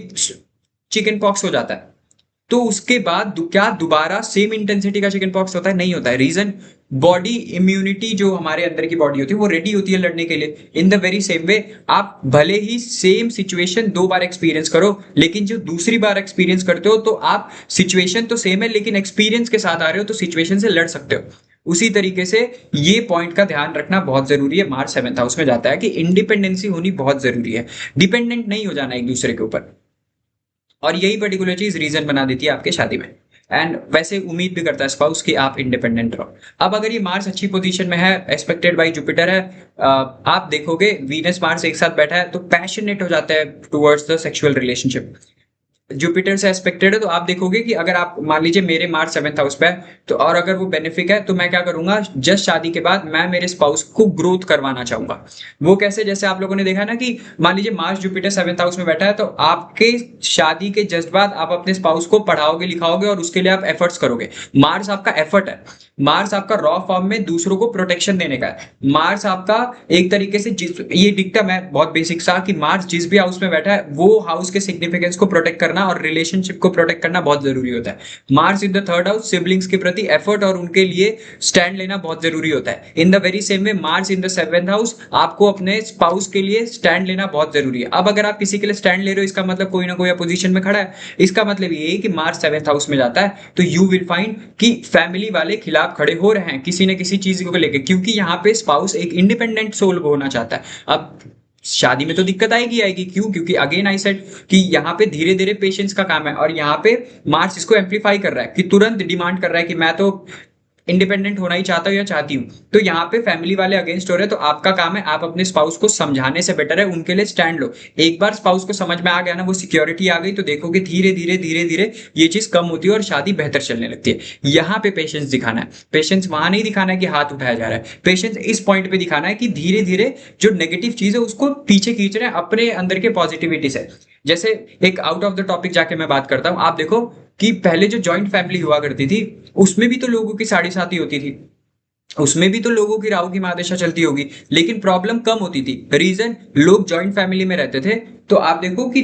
चिकन पॉक्स हो जाता है, तो उसके बाद क्या दोबारा सेम इंटेंसिटी का चिकन पॉक्स होता है? नहीं होता है। रीजन, बॉडी इम्यूनिटी जो हमारे अंदर की बॉडी होती है वो रेडी होती है लड़ने के लिए। In the very same way आप भले ही सेम सिचुएशन 2 बार एक्सपीरियंस करो, लेकिन जो दूसरी बार एक्सपीरियंस करते हो, तो आप सिचुएशन तो सेम है, लेकिन एक्सपीरियंस के साथ आ रहे हो, तो सिचुएशन से लड़ सकते हो। उसी तरीके से ये पॉइंट का ध्यान रखना बहुत जरूरी है। मार्च 7th हाउस में जाता है कि इंडिपेंडेंसी होनी बहुत जरूरी है, डिपेंडेंट नहीं हो जाना एक दूसरे के ऊपर। और यही पर्टिकुलर चीज रीजन बना देती है आपके शादी में। एंड वैसे उम्मीद भी करता है स्पाउस कि आप इंडिपेंडेंट रहो। अब अगर ये मार्स अच्छी पोजीशन में है, एस्पेक्टेड बाई जुपिटर है, आप देखोगे वीनस मार्स एक साथ बैठा है, तो पैशनेट हो जाता है towards the sexual relationship. Jupiter से एस्पेक्टेड है, तो आप देखोगे कि अगर आप मान लीजिए मेरे मार्च 7th हाउस पे है, तो और अगर वो बेनिफिक है, तो मैं क्या करूंगा, जस्ट शादी के बाद मैं मेरे स्पाउस को ग्रोथ करवाना चाहूंगा। वो कैसे? जैसे आप लोगों ने देखा ना कि मान लीजिए मार्स जुपिटर 7th हाउस में बैठा है, तो आपके शादी के जस्ट बाद आप अपने स्पाउस को पढ़ाओगे, लिखाओगे, और उसके लिए आप एफर्ट्स करोगे। मार्स आपका एफर्ट है, मार्स आपका रॉ फॉर्म में दूसरों को प्रोटेक्शन देने का है। मार्स आपका एक तरीके से ये डिक्टम है बहुत बेसिक सा, कि मार्स जिस भी हाउस में बैठा है, वो हाउस के सिग्निफिकेंस को प्रोटेक्ट करना और रिलेशनशिप को प्रोटेक्ट करना बहुत जरूरी होता है। Mars in the 3rd house siblings के प्रति एफर्ट और उनके लिए स्टैंड लेना बहुत जरूरी होता है। In the very same way Mars in the 7th house आपको अपने स्पाउस के लिए स्टैंड लेना बहुत जरूरी है। अब अगर आप किसी के लिए स्टैंड ले रहे हो, इसका मतलब कोई ना कोई अपोजिशन में खड़ा है। इसका मतलब ये है कि मार्स 7th हाउस में जाता है, तो यू विल फाइंड कि फैमिली वाले खिलाफ खड़े हो रहे हैं किसी न किसी चीज को लेकर, क्योंकि यहाँ पे स्पाउस एक इंडिपेंडेंट सोल होना चाहता है। अब शादी में तो दिक्कत आएगी आएगी, क्यों? क्योंकि अगेन आई सेड कि यहाँ पे धीरे धीरे पेशेंस का काम है, और यहाँ पे मार्स इसको एम्पलीफाई कर रहा है कि तुरंत डिमांड कर रहा है कि मैं तो इंडिपेंडेंट होना ही चाहता हूँ या चाहती हूँ। तो यहाँ पे फैमिली वाले अगेंस्ट हो रहे हैं, तो आपका काम है आप अपने स्पाउस को समझाने से बेटर है उनके लिए स्टैंड लो। एक बार स्पाउस को समझ में आ गया ना, वो सिक्योरिटी आ गई, तो देखोगे धीरे धीरे धीरे धीरे ये चीज कम होती है और शादी बेहतर चलने लगती है। यहाँ पे पेशेंस दिखाना है। पेशेंस वहां नहीं दिखाना है कि हाथ उठाया जा रहा है, पेशेंस इस पॉइंट पे दिखाना है कि धीरे धीरे जो नेगेटिव चीज है उसको पीछे खींच रहे हैं अपने अंदर के पॉजिटिविटी से। जैसे एक आउट ऑफ द टॉपिक जाके मैं बात करता हूँ, आप देखो कि पहले जो जॉइंट फैमिली हुआ करती थी उसमें भी तो लोगों की साढ़े साथी होती थी, उसमें भी तो लोगों की राव की महादशा चलती होगी, लेकिन प्रॉब्लम कम होती थी। रीजन, लोग जॉइंट फैमिली में रहते थे। तो आप देखो कि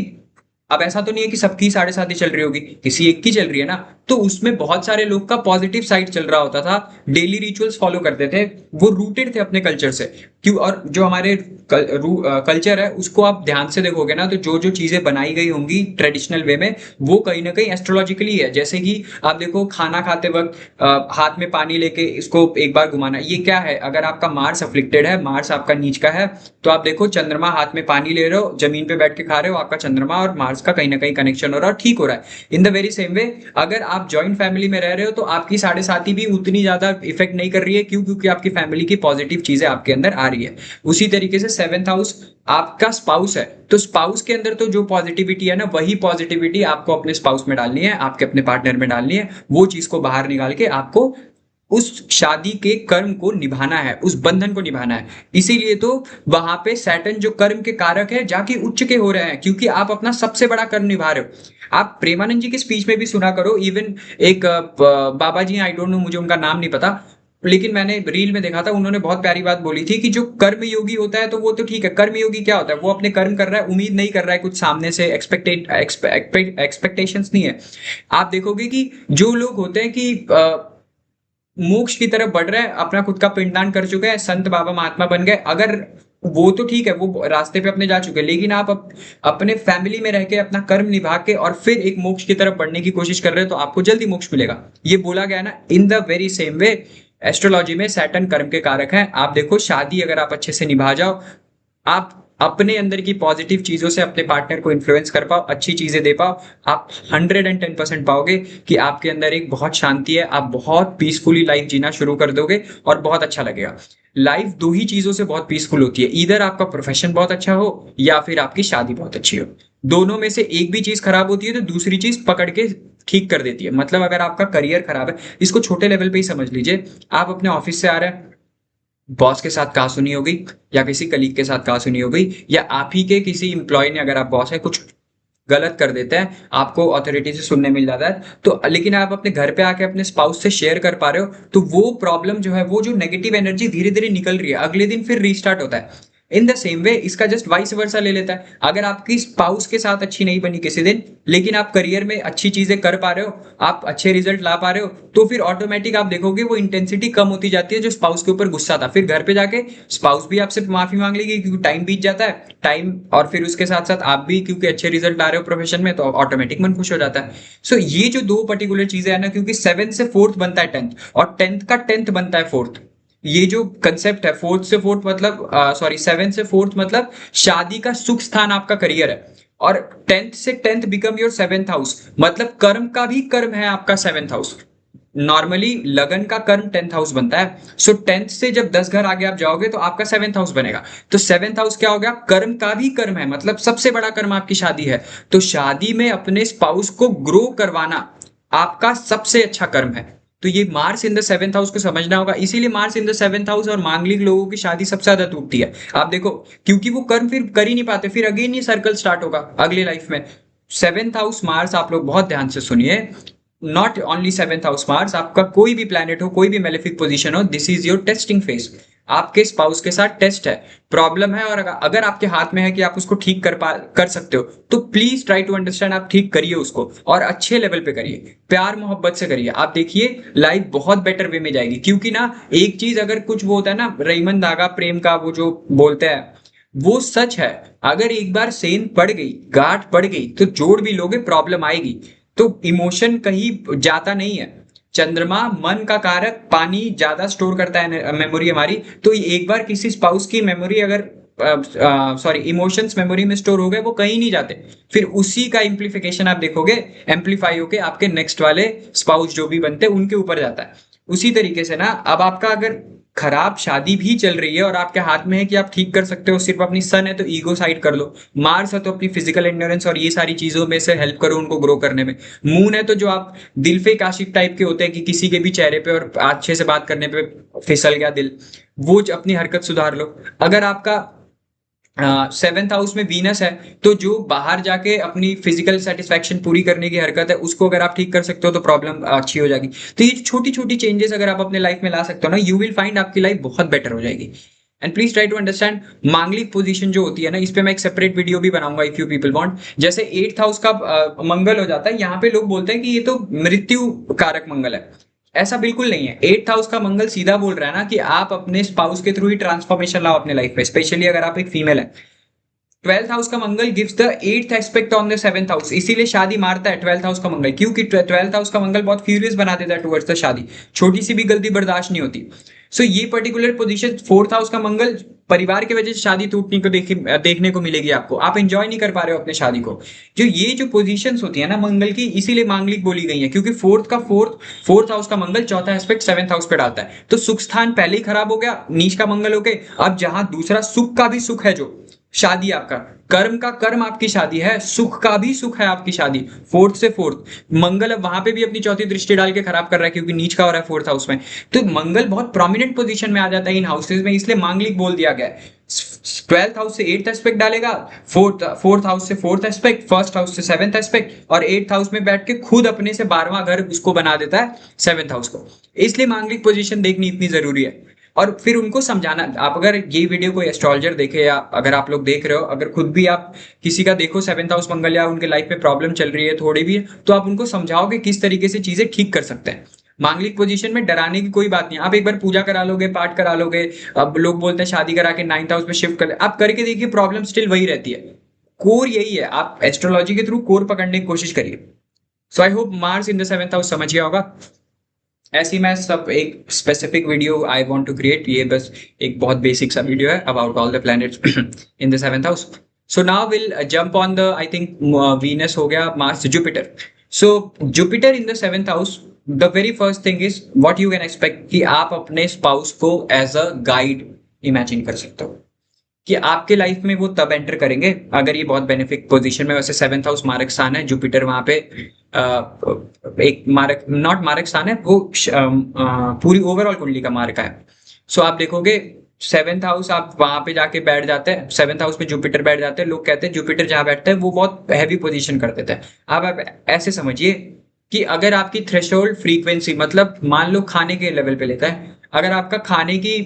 अब ऐसा तो नहीं है कि सबकी साढ़े साथी चल रही होगी, किसी एक की चल रही है ना, तो उसमें बहुत सारे लोग का पॉजिटिव साइड चल रहा होता था, डेली रिचुअल्स फॉलो करते थे, वो रूटेड थे अपने कल्चर से। क्यों? और जो हमारे कल्चर है उसको आप ध्यान से देखोगे ना, तो जो जो चीजें बनाई गई होंगी ट्रेडिशनल वे में, वो कहीं ना कहीं एस्ट्रोलॉजिकली है। जैसे कि आप देखो खाना खाते वक्त हाथ में पानी लेके इसको एक बार घुमाना, ये क्या है? अगर आपका मार्स अफ्लिक्टेड है, मार्स आपका नीच का है, तो आप देखो चंद्रमा हाथ में पानी ले रहे हो, जमीन पे बैठ के खा रहे हो, आपका चंद्रमा और मार्स का कहीं ना कहीं कनेक्शन हो रहा है और ठीक हो रहा है। In the very same way, अगर आप जॉइंट फैमिली में रह रहे हो तो आपकी साढ़े साथी भी उतनी ज्यादा इफेक्ट नहीं कर रही है। क्यों? क्योंकि आपकी फैमिली की पॉजिटिव चीजें आपके अंदर आ रही है। उसी तरीके से सेवेंथ हाउस आपका स्पाउस है, तो स्पाउस के अंदर तो जो पॉजिटिविटी है ना, वही पॉजिटिविटी आपको अपने स्पाउस में डालनी है, आपके अपने पार्टनर में डालनी है। वो चीज को बाहर निकाल के आपको उस शादी के कर्म को निभाना है, उस बंधन को निभाना है। इसीलिए तो वहां पे सैटर्न जो कर्म के कारक है जाके उच्च के हो रहे हैं, क्योंकि आप अपना सबसे बड़ा कर्म निभा रहे हो। आप प्रेमानंद जी के स्पीच में भी सुना करो, इवन एक बाबा जी, आई डोंट नो, मुझे उनका नाम नहीं पता, लेकिन मैंने रील में देखा था, उन्होंने बहुत प्यारी बात बोली थी कि जो कर्म योगी होता है तो वो तो ठीक है, कर्म योगी क्या होता है? वो अपने कर्म कर रहा है, उम्मीद नहीं कर रहा है कुछ सामने से, एक्सपेक्टेशंस नहीं है। आप देखोगे कि जो लोग होते हैं कि मोक्ष की तरफ बढ़ रहे हैं, अपना खुद का पिंडदान कर चुके हैं, संत बाबा महात्मा बन गए, अगर वो तो ठीक है, वो रास्ते पे अपने जा चुके हैं, लेकिन आप अपने फैमिली में रह के अपना कर्म निभा के और फिर एक मोक्ष की तरफ बढ़ने की कोशिश कर रहे हो, तो आपको जल्दी मोक्ष मिलेगा। ये बोला गया ना, in the very same way astrology में सैटर्न कर्म के कारक हैं। आप देखो शादी अगर आप अच्छे से निभा जाओ, आप अपने अंदर की पॉजिटिव चीजों से अपने पार्टनर को इन्फ्लुएंस कर पाओ, अच्छी चीजें दे पाओ, आप 110% पाओगे कि आपके अंदर एक बहुत शांति है, आप बहुत पीसफुली लाइफ जीना शुरू कर दोगे और बहुत अच्छा लगेगा। लाइफ दो ही चीजों से बहुत पीसफुल होती है, इधर आपका प्रोफेशन बहुत अच्छा हो या फिर आपकी शादी बहुत अच्छी हो। दोनों में से एक भी चीज खराब होती है तो दूसरी चीज पकड़ के ठीक कर देती है। मतलब अगर आपका करियर खराब है, इसको छोटे लेवल पे ही समझ लीजिए, आप अपने ऑफिस से आ रहे हैं, बॉस के साथ कहा सुनी हो गई, या किसी कलीग के साथ कहा सुनी हो गई, या आप ही के किसी इंप्लॉय ने, अगर आप बॉस है, कुछ गलत कर देते हैं, आपको अथॉरिटी से सुनने मिल जाता है, तो लेकिन आप अपने घर पे आके अपने स्पाउस से शेयर कर पा रहे हो, तो वो प्रॉब्लम जो है, वो जो नेगेटिव एनर्जी धीरे धीरे निकल रही है, अगले दिन फिर रीस्टार्ट होता है। इन द सेम वे इसका जस्ट वाइस वर्सा ले लेता है। अगर आपकी स्पाउस के साथ अच्छी नहीं बनी किसी दिन, लेकिन आप करियर में अच्छी चीजें कर पा रहे हो, आप अच्छे रिजल्ट ला पा रहे हो, तो फिर ऑटोमेटिक आप देखोगे वो इंटेंसिटी कम होती जाती है जो स्पाउस के ऊपर गुस्सा था। फिर घर पे जाके स्पाउस भी आपसे माफी मांग लेगी, क्योंकि टाइम बीत जाता है, टाइम, और फिर उसके साथ साथ आप भी क्योंकि अच्छे रिजल्ट ला रहे हो प्रोफेशन में, तो ऑटोमेटिक मन खुश हो जाता है। सो ये जो दो पर्टिकुलर चीजें है ना, क्योंकि 7 से 4th बनता है 10th, और 10th का 10th बनता है 4th। ये जो कंसेप्ट है, 4th से 4th मतलब, सॉरी, 7 से 4th मतलब शादी का सुख स्थान आपका करियर है, और 10th से 10th become your 7th house, मतलब कर्म का भी कर्म है आपका 7th हाउस। नॉर्मली लगन का कर्म 10th हाउस बनता है। सो 10th से जब 10 घर आगे आप जाओगे तो आपका 7th हाउस बनेगा। तो 7th हाउस क्या हो गया? कर्म का भी कर्म है, मतलब सबसे बड़ा कर्म आपकी शादी है। तो शादी में अपने स्पाउस को ग्रो करवाना आपका सबसे अच्छा कर्म है। तो ये Mars in the 7th house को समझना होगा। इसीलिए Mars in the 7th house और मांगलिक लोगों की शादी सबसे ज्यादा टूटती है। आप देखो, क्योंकि वो कर्म फिर कर ही नहीं पाते, फिर अगेन ये सर्कल स्टार्ट होगा अगले लाइफ में। 7th हाउस मार्स, आप लोग बहुत ध्यान से सुनिए, not only 7th house Mars, आपका कोई भी प्लैनेट हो, कोई भी मेलेफिक पोजीशन हो, this is your testing phase. आपके स्पाउस के साथ टेस्ट है, प्रॉब्लम है, और अगर आपके हाथ में है कि आप उसको ठीक कर सकते हो, तो प्लीज ट्राई टू अंडरस्टैंड, आप ठीक करिए उसको, और अच्छे लेवल पे करिए, प्यार मोहब्बत से करिए। आप देखिए लाइफ बहुत बेटर वे में जाएगी। क्योंकि ना, एक चीज अगर कुछ वो होता है ना, रईमन धागा प्रेम का, वो जो बोलते हैं, वो सच है। अगर एक बार सेंध पड़ गई, गांठ पड़ गई, तो जोड़ भी लोगे, प्रॉब्लम आएगी। तो इमोशन कहीं जाता नहीं है। चंद्रमा मन का कारक, पानी ज्यादा स्टोर करता है मेमोरी हमारी। तो एक बार किसी स्पाउस की मेमोरी अगर, सॉरी, इमोशंस मेमोरी में स्टोर हो गए, वो कहीं नहीं जाते। फिर उसी का इम्प्लीफिकेशन आप देखोगे, एम्पलीफाई होके आपके नेक्स्ट वाले स्पाउस जो भी बनते हैं उनके ऊपर जाता है। उसी तरीके से ना, अब आपका अगर खराब शादी भी चल रही है और आपके हाथ में है कि आप ठीक कर सकते हो, सिर्फ अपनी सन है तो ईगो साइड कर लो, मार्स है तो अपनी फिजिकल एंड्योरेंस और ये सारी चीजों में से हेल्प करो उनको ग्रो करने में, मून है तो जो आप दिल पे काशिफ टाइप के होते हैं कि किसी के भी चेहरे पे और अच्छे से बात करने पे फिसल गया दिल, वो अपनी हरकत सुधार लो। अगर आपका सेवेंथ हाउस में वीनस है, तो जो बाहर जाके अपनी फिजिकल सेटिस्फैक्शन पूरी करने की हरकत है उसको अगर आप ठीक कर सकते हो तो प्रॉब्लम अच्छी हो जाएगी। तो ये छोटी छोटी चेंजेस अगर आप अपने लाइफ में ला सकते हो ना, यू विल फाइंड आपकी लाइफ बहुत बेटर हो जाएगी। And please try to understand Manglik position जो होती है ना, इस पे मैं एक सेपरेट वीडियो भी बनाऊंगा इफ यू पीपल वांट। जैसे एट्थ हाउस का मंगल हो जाता है, यहाँ पे लोग बोलते हैं कि ये तो मृत्यु कारक मंगल है। ऐसा बिल्कुल नहीं है। एट्थ हाउस का मंगल सीधा बोल रहा है ना कि आप अपने स्पाउस के थ्रू ही ट्रांसफॉर्मेशन लाओ अपने लाइफ में, स्पेशली अगर आप एक फीमेल है। ट्वेल्थ हाउस का Mangal gives the eighth aspect on the seventh house, इसीलिए शादी मारता है ट्वेल्थ हाउस का मंगल, क्योंकि ट्वेल्थ हाउस का मंगल बहुत फ्यूरियस बना देता है टुवर्ड्स द शादी, छोटी सी भी गलती बर्दाश्त नहीं होती। सो ये पर्टिकुलर पोजीशन फोर्थ हाउस का मंगल परिवार की वजह से शादी टूटने को देखने को मिलेगी आपको, आप एंजॉय नहीं कर पा रहे हो अपने शादी को। जो ये जो पोजीशंस होती है ना मंगल की, इसीलिए मांगलिक बोली गई है, क्योंकि फोर्थ हाउस का मंगल चौथा एस्पेक्ट सेवेंथ हाउस पे डालता है। तो सुख स्थान पहले ही खराब हो गया नीच का मंगल हो गए, अब जहां दूसरा सुख का भी सुख है, जो शादी आपका कर्म का कर्म आपकी शादी है, सुख का भी सुख है आपकी शादी, फोर्थ से फोर्थ मंगल अब वहां पे भी अपनी चौथी दृष्टि डाल के खराब कर रहा है, क्योंकि नीच का हो रहा है फोर्थ हाउस में। तो मंगल बहुत प्रोमिनेंट पोजीशन में आ जाता है इन हाउसेज में, इसलिए मांगलिक बोल दिया गया है। ट्वेल्थ हाउस से एट्थ एस्पेक्ट डालेगा, फोर्थ हाउस से फोर्थ एस्पेक्ट, फर्स्ट हाउस से सेवेंथ एस्पेक्ट, और एट्थ हाउस में बैठ के खुद अपने से 12वां घर उसको बना देता है सेवेंथ हाउस को। इसलिए मांगलिक पोजीशन देखनी इतनी जरूरी है। और फिर उनको समझाना, आप अगर ये वीडियो कोई एस्ट्रोलॉजर देखे या अगर आप लोग देख रहे हो, अगर खुद भी आप किसी का देखो सेवेंथ हाउस मंगल या उनके लाइफ में प्रॉब्लम चल रही है थोड़ी भी, तो आप उनको समझाओ कि किस तरीके से चीजें ठीक कर सकते हैं। मांगलिक पोजीशन में डराने की कोई बात नहीं, आप एक बार पूजा करा लोगे, पाठ करा लोगे। अब लोग बोलते हैं शादी करा के नाइन्थ हाउस में शिफ्ट कर, आप करके देखिए प्रॉब्लम स्टिल वही रहती है। कोर यही है, आप एस्ट्रोलॉजी के थ्रू कोर पकड़ने की कोशिश करिए। So I hope Mars in the seventh house समझ गया होगा। ऐसी मैं सब एक specific video I want to create, ये बस एक बहुत बेसिक सा वीडियो है about all the planets in the seventh house. So now will jump on the, I think Venus हो गया, Mars, Jupiter. So Jupiter in the seventh house, the very first thing is what you can expect कि आप अपने spouse को as a guide imagine कर सकते हो, कि आपके लाइफ में वो तब एंटर करेंगे अगर ये बहुत बेनिफिक पोजीशन में, वैसे सेवेंथ हाउस मारक स्थान है, जुपिटर वहां पे एक मारक, नॉट मारक स्थान है वो, पूरी ओवरऑल कुंडली का मारक है। सो आप देखोगे सेवेंथ हाउस, आप वहां पे जाके बैठ जाते हैं, सेवेंथ हाउस में जुपिटर बैठ जाते हैं, लोग कहते हैं जुपिटर जहां बैठते हैं वो बहुत हैवी पोजीशन कर देता है। अब आप ऐसे समझिए कि अगर आपकी थ्रेशोल्ड फ्रीक्वेंसी, मतलब मान लो खाने के लेवल पे लेता है, अगर आपका खाने की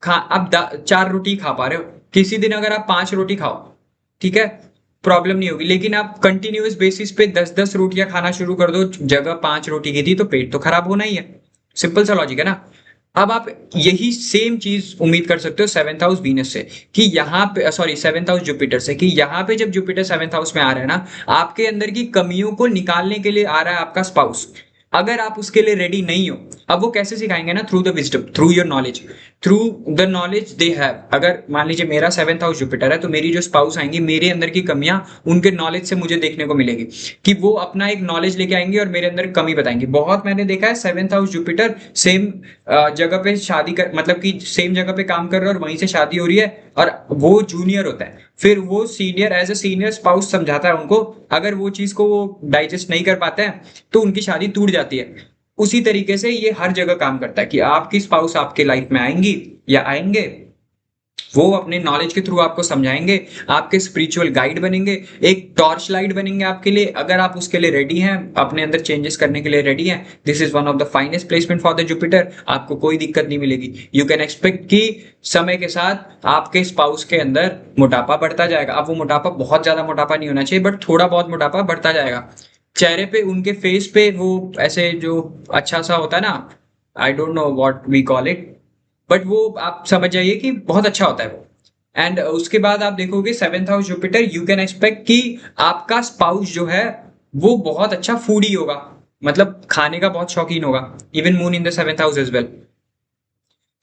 आप 4 रोटी खा पा रहे हो, किसी दिन अगर आप 5 रोटी खाओ, ठीक है, प्रॉब्लम नहीं होगी। लेकिन आप कंटिन्यूअस बेसिस पे 10-10 रोटियां खाना शुरू कर दो, जगह 5 रोटी की थी, तो पेट तो खराब होना ही है। सिंपल सा लॉजिक है ना। अब आप यही सेम चीज उम्मीद कर सकते हो सेवेंथ हाउस वीनस से, कि यहाँ पे, सॉरी सेवेंथ हाउस जुपिटर से, कि यहाँ पे जब जुपिटर सेवेंथ हाउस में आ रहा है ना, आपके अंदर की कमियों को निकालने के लिए आ रहा है आपका स्पाउस। अगर आप उसके लिए रेडी नहीं हो, अब वो कैसे सिखाएंगे ना, through the wisdom, through your knowledge, through the knowledge they have. अगर मान लीजिए मेरा सेवेंथ हाउस जुपिटर है, तो मेरी जो स्पाउस आएंगी, मेरे अंदर की कमियां उनके नॉलेज से मुझे देखने को मिलेगी, कि वो अपना एक नॉलेज लेके आएंगे और मेरे अंदर कमी बताएंगे। बहुत मैंने देखा है सेवेंथ हाउस जुपिटर सेम जगह पे शादी कर, मतलब कि सेम जगह पे काम कर रहा है और वहीं से शादी हो रही है, और वो जूनियर होता है, फिर वो senior as a senior spouse समझाता है उनको, अगर वो चीज को वो डाइजेस्ट नहीं कर पाते हैं तो उनकी शादी टूट जाती है। उसी तरीके से ये हर जगह काम करता है, कि आपकी स्पाउस आपके लाइफ में आएंगी या आएंगे, वो अपने नॉलेज के थ्रू आपको समझाएंगे, आपके स्पिरिचुअल गाइड बनेंगे, एक टॉर्च लाइट बनेंगे आपके लिए। अगर आप उसके लिए रेडी हैं, अपने अंदर चेंजेस करने के लिए रेडी हैं, this is one of the finest placement for the Jupiter. आपको कोई दिक्कत नहीं मिलेगी। यू कैन एक्सपेक्ट कि समय के साथ आपके स्पाउस के अंदर मोटापा बढ़ता जाएगा। अब वो मोटापा बहुत ज्यादा मोटापा नहीं होना चाहिए, बट थोड़ा बहुत मोटापा बढ़ता जाएगा। चेहरे पे, उनके फेस पे वो ऐसे जो अच्छा सा होता है ना, I don't know what we call it, but वो आप समझ जाइए कि बहुत अच्छा होता है वो। एंड उसके बाद आप देखोगे seventh house Jupiter, you can expect कि आपका स्पाउस जो है वो बहुत अच्छा फूडी होगा, मतलब खाने का बहुत शौकीन होगा। Even moon in the seventh house as well.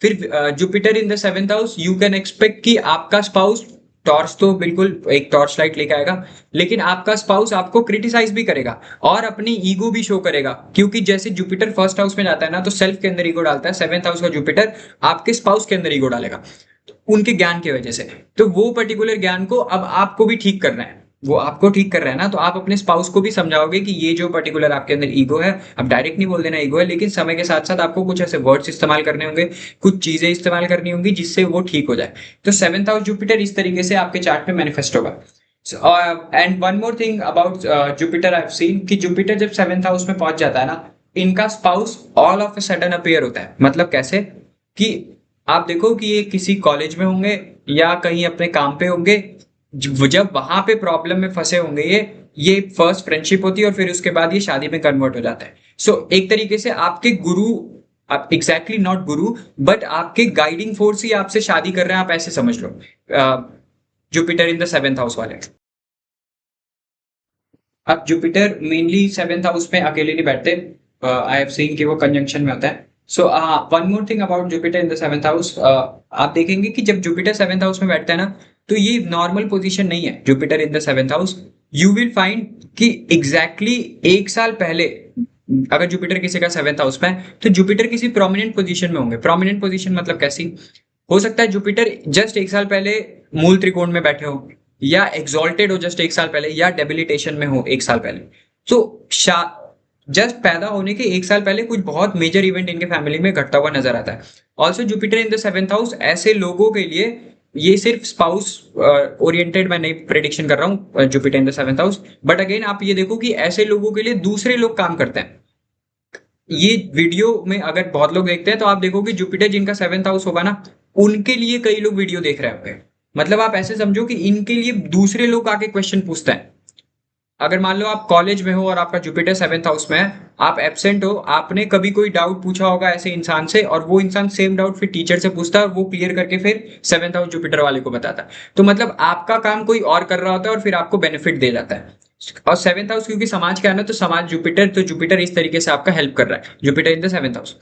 फिर Jupiter in the seventh house, you can expect कि आपका स्पाउस, टॉर्च तो बिल्कुल एक टॉर्च लाइट लेके आएगा, लेकिन आपका स्पाउस आपको क्रिटिसाइज भी करेगा और अपनी ईगो भी शो करेगा, क्योंकि जैसे जुपिटर फर्स्ट हाउस में जाता है ना, तो सेल्फ के अंदर ईगो डालता है, सेवेंथ हाउस का जुपिटर आपके स्पाउस के अंदर ईगो डालेगा, उनके ज्ञान की वजह से। तो वो पर्टिकुलर ज्ञान को अब आपको भी ठीक करना है। वो आपको ठीक कर रहा है ना, तो आप अपने स्पाउस को भी समझाओगे कि ये जो पर्टिकुलर आपके अंदर ईगो है, अब डायरेक्ट नहीं बोल देना ईगो है, लेकिन समय के साथ साथ आपको कुछ ऐसे वर्ड्स इस्तेमाल करने होंगे, कुछ चीजें इस्तेमाल करनी होंगी जिससे वो ठीक हो जाए। तो 7th हाउस जुपिटर इस तरीके से आपके चार्ट में मैनिफेस्ट होगा। And one more thing about Jupiter, I have seen कि जुपिटर जब 7th हाउस में पहुंच जाता है ना, इनका spouse all of a sudden appear होता है। मतलब कैसे कि आप देखो कि ये किसी कॉलेज में होंगे या कहीं अपने काम पे होंगे, जब वहां पे प्रॉब्लम में फंसे होंगे ये फर्स्ट फ्रेंडशिप होती है और फिर उसके बाद ये शादी में कन्वर्ट हो जाता है। सो एक तरीके से आपके गुरु, आप एग्जैक्टली नॉट गुरु बट आपके गाइडिंग फोर्स ही आपसे शादी कर रहे हैं, आप ऐसे समझ लो। Jupiter in the 7th house वाले। अब जुपिटर मेनली 7th हाउस में अकेले नहीं बैठते, आई हैव सीन कि वो कंजंक्शन में होता है। So one more thing about Jupiter in the 7th house, आप देखेंगे कि जब जुपिटर 7th हाउस में बैठता है ना, तो ये नॉर्मल पोजीशन नहीं है। Jupiter in the 7th house, you will find कि एग्जैक्टली एक साल पहले अगर जुपिटर किसी का 7th हाउस में है तो जुपिटर किसी प्रोमिनेंट पोजीशन में होंगे। प्रोमिनेंट पोजीशन मतलब कैसी हो सकता है, जुपिटर जस्ट एक साल पहले मूल त्रिकोण में बैठे हो, या एग्जॉल्टेड हो जस्ट एक साल पहले, या डेबिलिटेशन में हो एक साल पहले। तो जस्ट पैदा होने के एक साल पहले कुछ बहुत मेजर इवेंट इनके फैमिली में घटता हुआ नजर आता है। Also Jupiter in the 7th house ऐसे लोगों के लिए, ये सिर्फ स्पाउस ओरिएंटेड मैं नहीं प्रेडिक्शन कर रहा हूँ Jupiter in the 7th house, but again आप ये देखो कि ऐसे लोगों के लिए दूसरे लोग काम करते हैं। ये वीडियो में अगर बहुत लोग देखते हैं तो आप देखोगे जुपिटर जिनका 7th हाउस होगा ना, उनके लिए कई लोग वीडियो देख रहे होंगे। मतलब आप ऐसे समझो कि इनके लिए दूसरे लोग आके क्वेश्चन पूछते हैं। अगर मान लो आप कॉलेज में हो और आपका जुपिटर 7th हाउस में है, आप एब्सेंट हो, आपने कभी कोई डाउट पूछा होगा ऐसे इंसान से और वो इंसान सेम डाउट फिर टीचर से पूछता है और वो क्लियर करके फिर 7th हाउस जुपिटर वाले को बताता है। तो मतलब आपका काम कोई और कर रहा होता है और फिर आपको बेनिफिट दे जाता है। और 7th हाउस क्योंकि समाज का है ना, तो समाज जुपिटर, तो जुपिटर इस तरीके से आपका हेल्प कर रहा है, Jupiter in the 7th house.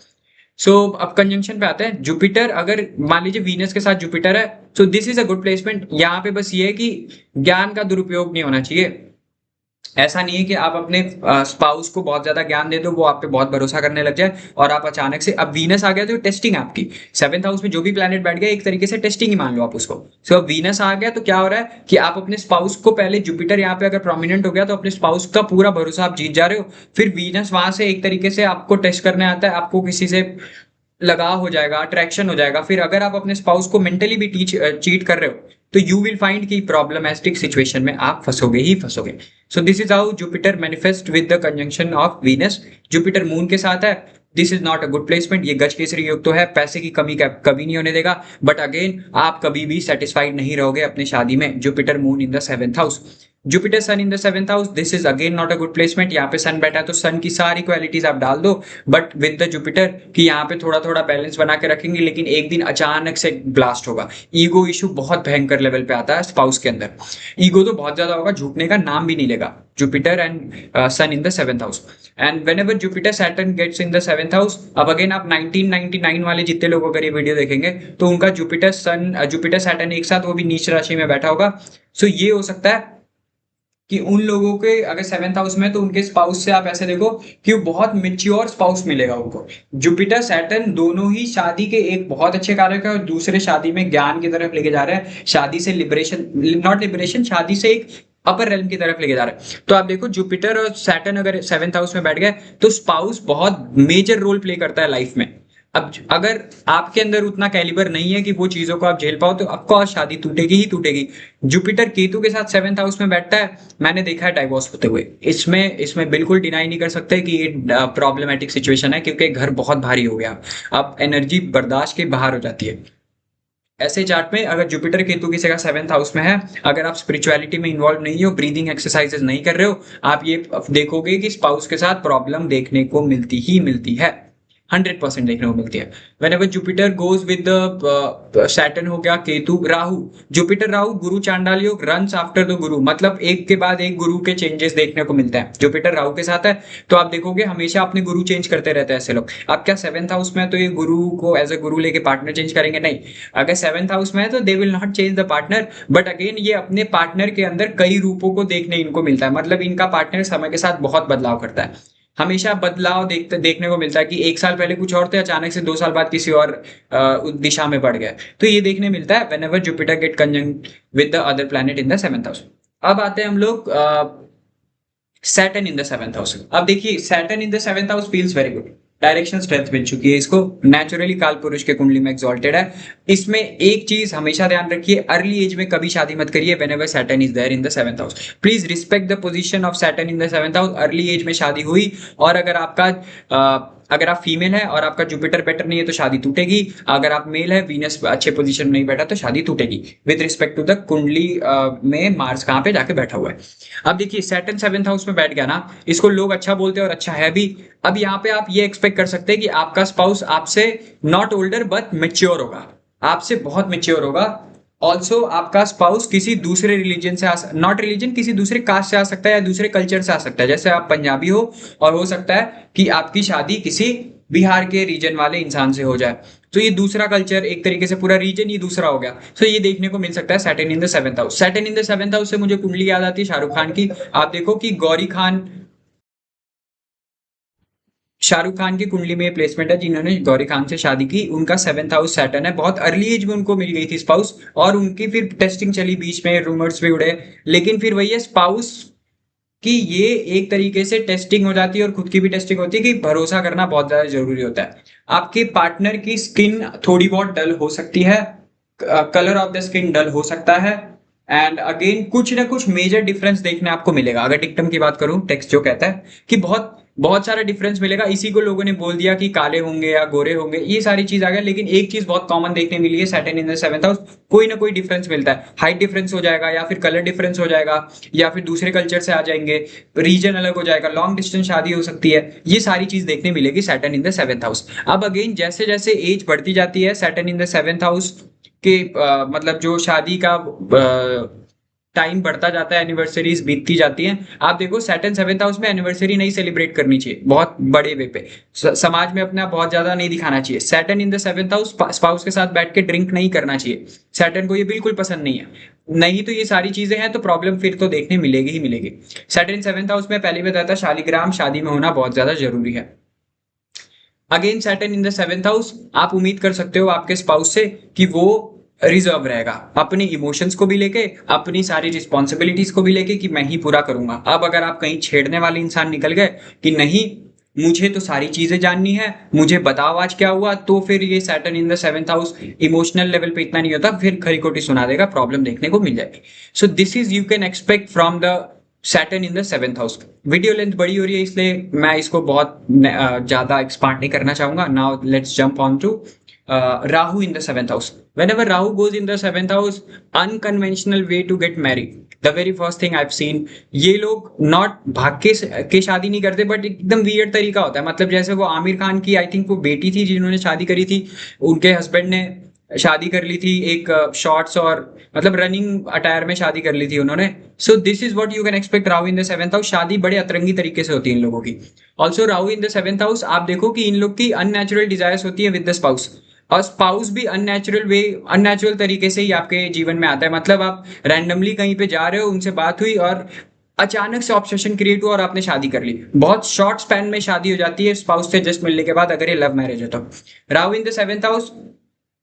So अब कंजंक्शन पे आते हैं। जुपिटर अगर मान लीजिए वीनस के साथ जुपिटर है, so this is a good placement. यहाँ पे बस ये है कि ज्ञान का दुरुपयोग नहीं होना चाहिए। ऐसा नहीं है कि आप अपने स्पाउस को बहुत ज्यादा ज्ञान दे दो, वो आप पे बहुत भरोसा करने लग जाए और आप अचानक से, अब वीनस आ गया तो टेस्टिंग आपकी 7th हाउस में जो भी प्लैनेट बैठ गया एक तरीके से टेस्टिंग ही मान लो आप उसको। सो अब वीनस आ गया तो क्या हो रहा है कि आप अपने स्पाउस को, पहले जुपिटर यहाँ पे अगर प्रोमिनेंट हो गया तो अपने स्पाउस का पूरा भरोसा आप जीत जा रहे हो, फिर वीनस वहां से एक तरीके से आपको टेस्ट करने आता है, आपको किसी से लगाव हो जाएगा, अट्रैक्शन हो जाएगा। फिर अगर आप अपने स्पाउस को मेंटली भी चीट कर रहे हो तो यू विल फाइंड कि प्रॉब्लमेटिक सिचुएशन में आप फंसोगे ही फंसोगे। So this is how Jupiter manifest with the conjunction of Venus. Jupiter moon के साथ है, this is not a good placement. ये गज केसरी योग तो है, पैसे की कमी कभी नहीं होने देगा, बट अगेन आप कभी भी सेटिस्फाइड नहीं रहोगे अपनी शादी में। Jupiter moon in the 7th house. Jupiter sun in the 7th house, this is again not a good placement. यहाँ पे सन बैठा है तो सन की सारी क्वालिटीज आप डाल दो, बट विद द जुपिटर कि यहाँ पे थोड़ा थोड़ा बैलेंस बना के रखेंगे, लेकिन एक दिन अचानक से ब्लास्ट होगा। ईगो इशू बहुत भयंकर लेवल पे आता है स्पाउस के अंदर। ईगो तो बहुत ज्यादा होगा, झुकने का नाम भी नहीं लेगा। Jupiter and sun in the 7th house. And whenever Jupiter Saturn gets in the 7th house, अब अगेन आप 1999 वाले जितने लोग अगर ये वीडियो देखेंगे तो उनका जुपिटर सैटर्न एक साथ, वो भी नीच राशि में बैठा होगा। सो ये हो सकता है कि उन लोगों के अगर 7th हाउस में, तो उनके स्पाउस से आप ऐसे देखो कि वो बहुत मेच्योर स्पाउस मिलेगा उनको। जुपिटर सैटर्न दोनों ही शादी के एक बहुत अच्छे कारक है और दूसरे शादी में ज्ञान की तरफ लेके जा रहे हैं, शादी से लिबरेशन, नॉट लिबरेशन, शादी से एक अपर रेलम की तरफ लेके जा रहा है। तो आप देखो जुपिटर और सैटर्न अगर 7th हाउस में बैठ गए तो स्पाउस बहुत मेजर रोल प्ले करता है लाइफ में। अब अगर आपके अंदर उतना कैलिबर नहीं है कि वो चीजों को आप झेल पाओ तो ऑफकोर्स शादी टूटेगी ही टूटेगी। जुपिटर केतु के साथ 7th हाउस में बैठता है, मैंने देखा है डाइवोर्स होते हुए। इसमें बिल्कुल डिनाई नहीं कर सकते कि ये प्रॉब्लमेटिक सिचुएशन है, क्योंकि घर बहुत भारी हो गया, अब एनर्जी बर्दाश्त के बाहर हो जाती है। ऐसे चार्ट में अगर जुपिटर केतु किसी का 7th हाउस में है, अगर आप स्पिरिचुअलिटी में इन्वॉल्व नहीं हो, ब्रीदिंग एक्सरसाइजेस नहीं कर रहे हो, आप ये देखोगे कि स्पाउस के साथ प्रॉब्लम देखने को मिलती ही मिलती है, 100% देखने को मिलती है। Whenever Jupiter goes with the Saturn हो गया, केतु, राहु, जुपिटर राहु गुरु चांडाल योग रन्स आफ्टर द गुरु, मतलब एक के बाद एक गुरु के चेंजेस देखने को मिलते हैं। जुपिटर राहु के साथ है तो आप देखोगे हमेशा अपने गुरु चेंज करते रहते हैं ऐसे लोग। अब क्या 7th हाउस में है तो ये गुरु को एज अ गुरु लेके पार्टनर चेंज करेंगे? नहीं। अगर 7th हाउस में है तो they will not change the partner, but again ये अपने पार्टनर के अंदर कई रूपों को देखने इनको मिलता है। मतलब इनका पार्टनर समय के साथ बहुत बदलाव करता है, हमेशा बदलाव देखने को मिलता है कि एक साल पहले कुछ और थे, अचानक से 2 साल बाद किसी और दिशा में बढ़ गए। तो ये देखने मिलता है whenever Jupiter get conjunct with the other planet in the 7th house. अब आते हैं हम लोग Saturn in the seventh house. अब देखिए Saturn in the seventh house feels very good, direction strength मिल चुकी है इसको, नेचुरली काल पुरुष के कुंडली में एक्सॉल्टेड है। इसमें एक चीज हमेशा ध्यान रखिए, अर्ली एज में कभी शादी मत करिए whenever Saturn is there in the seventh house. Please respect the position of Saturn in the seventh house. Early age में शादी हुई और अगर आप फीमेल है और आपका जुपिटर बेटर नहीं है तो शादी टूटेगी। अगर आप मेल है, वीनस अच्छे पोजीशन में नहीं बैठा तो शादी टूटेगी, विद रिस्पेक्ट टू द कुंडली में मार्स कहाँ पे जाके बैठा हुआ है। अब देखिए सैटर्न सेवेंथ हाउस में बैठ गया ना, इसको लोग अच्छा बोलते हैं और अच्छा है भी। अब यहाँ पे आप ये एक्सपेक्ट कर सकते हैं कि आपका स्पाउस आपसे नॉट ओल्डर बट मेच्योर होगा, आपसे बहुत मेच्योर होगा। ऑल्सो आपका स्पाउस किसी दूसरे रिलीजन से नॉट रिलीजन, किसी दूसरे कास्ट से आ सकता है या दूसरे कल्चर से आ सकता है। जैसे आप पंजाबी हो और हो सकता है कि आपकी शादी किसी बिहार के रीजन वाले इंसान से हो जाए, तो ये दूसरा कल्चर, एक तरीके से पूरा रीजन ही दूसरा हो गया। तो ये देखने को मिल सकता है Saturn in the seventh house. Saturn in the seventh house से मुझे कुंडली याद आती है शाहरुख खान की। आप देखो कि गौरी खान, शाहरुख खान की कुंडली में प्लेसमेंट है, जिन्होंने गौरी खान से शादी की, उनका सेवेंथ हाउस सैटर्न है। बहुत अर्ली एज में उनको मिल गई थी स्पाउस, और उनकी फिर टेस्टिंग चली, बीच में रूमर्स भी उड़े। लेकिन फिर वही है स्पाउस कि ये एक तरीके से टेस्टिंग हो जाती है और खुद की भी टेस्टिंग होती है कि भरोसा करना बहुत ज्यादा जरूरी होता है। आपके पार्टनर की स्किन थोड़ी बहुत डल हो सकती है, colour of the skin dull हो सकता है, एंड अगेन कुछ ना कुछ मेजर डिफरेंस देखने आपको मिलेगा। अगर टिक्टम की बात करूं, टेक्स्ट जो कहता है कि बहुत बहुत सारा डिफरेंस मिलेगा। इसी को लोगों ने बोल दिया कि काले होंगे या गोरे होंगे, ये सारी चीज आ गया। लेकिन एक चीज बहुत कॉमन देखने मिली है Saturn in the seventh house, कोई ना कोई डिफरेंस मिलता है। हाइट डिफरेंस हो जाएगा, या फिर कलर डिफरेंस हो जाएगा, या फिर दूसरे कल्चर से आ जाएंगे, रीजन अलग हो जाएगा, लॉन्ग डिस्टेंस शादी हो सकती है। ये सारी चीज देखने मिलेगी Saturn in the seventh house. अब अगेन जैसे जैसे एज बढ़ती जाती है Saturn in the seventh house के मतलब जो शादी का टाइम बढ़ता जाता है, एनिवर्सरीज बीतती जाती हैं। आप देखो सैटर्न सेवेंथ हाउस में एनिवर्सरी नहीं सेलिब्रेट करनी चाहिए बहुत बड़े वे पे, समाज में अपना बहुत ज्यादा नहीं दिखाना चाहिए। Saturn in the seventh house spouse के साथ बैठ के ड्रिंक नहीं करना चाहिए, सैटर्न को ये बिल्कुल पसंद नहीं है। नहीं तो ये सारी चीजें हैं तो प्रॉब्लम फिर तो देखने मिलेगी ही मिलेगी। सैटर्न सेवेंथ हाउस में पहले बताया था शालिग्राम शादी में होना बहुत ज्यादा जरूरी है। Again Saturn in the seventh house, आप उम्मीद कर सकते हो आपके स्पाउस से कि वो रिजर्व रहेगा, अपनी इमोशंस को भी लेके, अपनी सारी रिस्पॉन्सिबिलिटीज को भी लेके कि मैं ही पूरा करूंगा। अब अगर आप कहीं छेड़ने वाले इंसान निकल गए कि नहीं मुझे तो सारी चीजें जाननी है, मुझे बताओ आज क्या हुआ, तो फिर ये Saturn in the seventh house emotional level पे इतना नहीं होता, फिर खरी खोटी सुना देगा, प्रॉब्लम देखने को मिल जाएगी। सो this is you can expect from the Saturn in the seventh house. Video length बड़ी हो रही है इसलिए मैं इसको बहुत ज्यादा एक्सपांड नहीं करना चाहूंगा। Now let's jump on to Rahu in the seventh house. whenever rahu goes in the seventh house, unconventional way to get married, the very first thing I've seen, ये लोग नॉट भाग के शादी नहीं करते, बट एकदम वियर्ड तरीका होता है। मतलब जैसे वो आमिर खान की आई थिंक वो बेटी थी जिन्होंने शादी करी थी, उनके हस्बैंड ने शादी कर ली थी एक शॉर्ट्स और मतलब रनिंग अटायर में शादी कर ली थी उन्होंने। सो this is what you can expect Rahu in the seventh house. शादी बड़े अतरंगी तरीके से होती है इन लोगों की। Also Rahu in the seventh house, आप देखो कि इन लोग की अननेचुरल डिजायर्स होती है विद द स्पाउस, और स्पाउस भी अननेचुरल तरीके से ही आपके जीवन में आता है। मतलब आप रैंडमली कहीं पे जा रहे हो, उनसे बात हुई और अचानक से ऑब्सेशन क्रिएट हुआ और आपने शादी कर ली, बहुत शॉर्ट स्पैन में शादी हो जाती है स्पाउस से जस्ट मिलने के बाद, अगर ये लव मैरिज है तो। Rahu in the seventh house,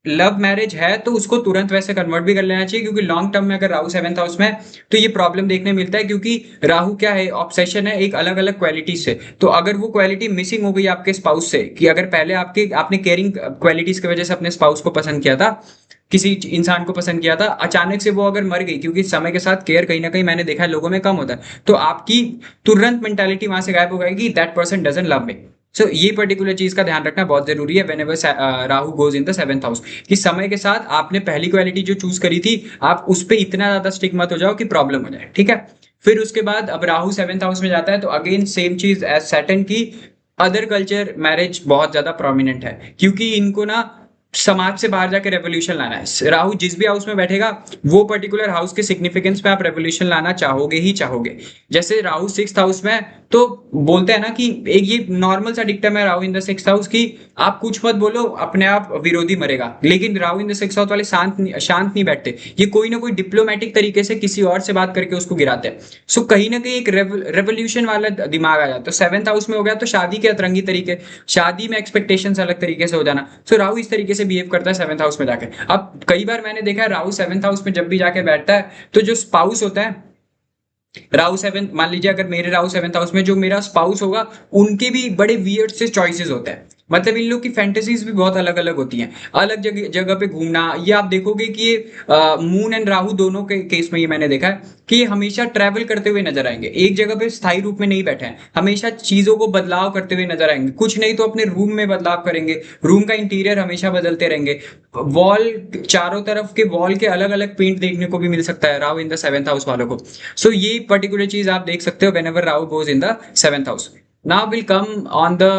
love marriage है तो उसको तुरंत वैसे कन्वर्ट भी कर लेना चाहिए, क्योंकि लॉन्ग टर्म में अगर राहु सेवेंथ हाउस में है तो ये प्रॉब्लम देखने मिलता है। क्योंकि राहु क्या है, ऑब्सेशन है एक अलग अलग क्वालिटी से। तो अगर वो क्वालिटी मिसिंग हो गई आपके स्पाउस से, कि अगर पहले आपने केयरिंग क्वालिटीज की वजह से अपने स्पाउस को पसंद किया था, किसी इंसान को पसंद किया था, अचानक से वो अगर मर गई, क्योंकि समय के साथ केयर कहीं ना कहीं मैंने देखा है लोगों में कम होता है, तो आपकी तुरंत मेंटालिटी वहां से गायब हो जाएगी, that person doesn't love me. So ये पर्टिकुलर चीज का ध्यान रखना बहुत जरूरी है whenever Rahu goes in the seventh house, कि समय के साथ आपने पहली क्वालिटी जो चूज करी थी आप उस पर इतना ज्यादा स्टिक मत हो जाओ कि प्रॉब्लम हो जाए, ठीक है। फिर उसके बाद अब राहु सेवेंथ हाउस में जाता है तो अगेन सेम चीज एज सैटर्न की, अदर कल्चर मैरिज बहुत ज्यादा प्रोमिनेंट है, क्योंकि इनको ना समाज से बाहर जाकर रेवोल्यूशन लाना है। राहु जिस भी हाउस में बैठेगा वो पर्टिकुलर हाउस के सिग्निफिकेंस पे आप रेवोल्यूशन लाना चाहोगे ही चाहोगे। जैसे राहु सिक्स्थ हाउस में, तो बोलते हैं ना कि एक ये नॉर्मल सा डिक्टम है Rahu in the sixth house की, आप कुछ मत बोलो अपने आप विरोधी मरेगा। लेकिन Rahu in the sixth house वाले शांत नहीं बैठते, ये कोई ना कोई डिप्लोमेटिक तरीके से किसी और से बात करके उसको गिराते हैं। सो कहीं ना कहीं एक रेवोल्यूशन वाला दिमाग आ जाता है। तो सेवेंथ हाउस में हो गया तो शादी के अतरंगी तरीके, शादी में एक्सपेक्टेशन अलग तरीके से हो जाना। सो राहु इस तरीके से बिहेव करता है सेवेंथ हाउस में जाकर। अब कई बार मैंने देखा है राहु सेवेंथ हाउस में जब भी जाके बैठता है तो जो स्पाउस होता है राहु सेवन, मान लीजिए अगर मेरे राहु सेवंथ हाउस में जो मेरा स्पाउस होगा, उनके भी बड़े वियर्ड से चॉइसेस होते हैं। मतलब इन लोग की फैंटेसीज भी बहुत अलग अलग होती हैं, अलग जगह जगह पे घूमना। ये आप देखोगे कि ये मून एंड राहु दोनों के केस में ये मैंने देखा है कि ये हमेशा ट्रैवल करते हुए नजर आएंगे, एक जगह पे स्थायी रूप में नहीं बैठे हैं, हमेशा चीजों को बदलाव करते हुए नजर आएंगे। कुछ नहीं तो अपने रूम में बदलाव करेंगे, रूम का इंटीरियर हमेशा बदलते रहेंगे, वॉल, चारों तरफ के वॉल के अलग अलग पेंट देखने को भी मिल सकता है Rahu in the seventh house वालों को। सो ये पर्टिकुलर चीज आप देख सकते हो whenever Rahu goes in the seventh house. Now will come on the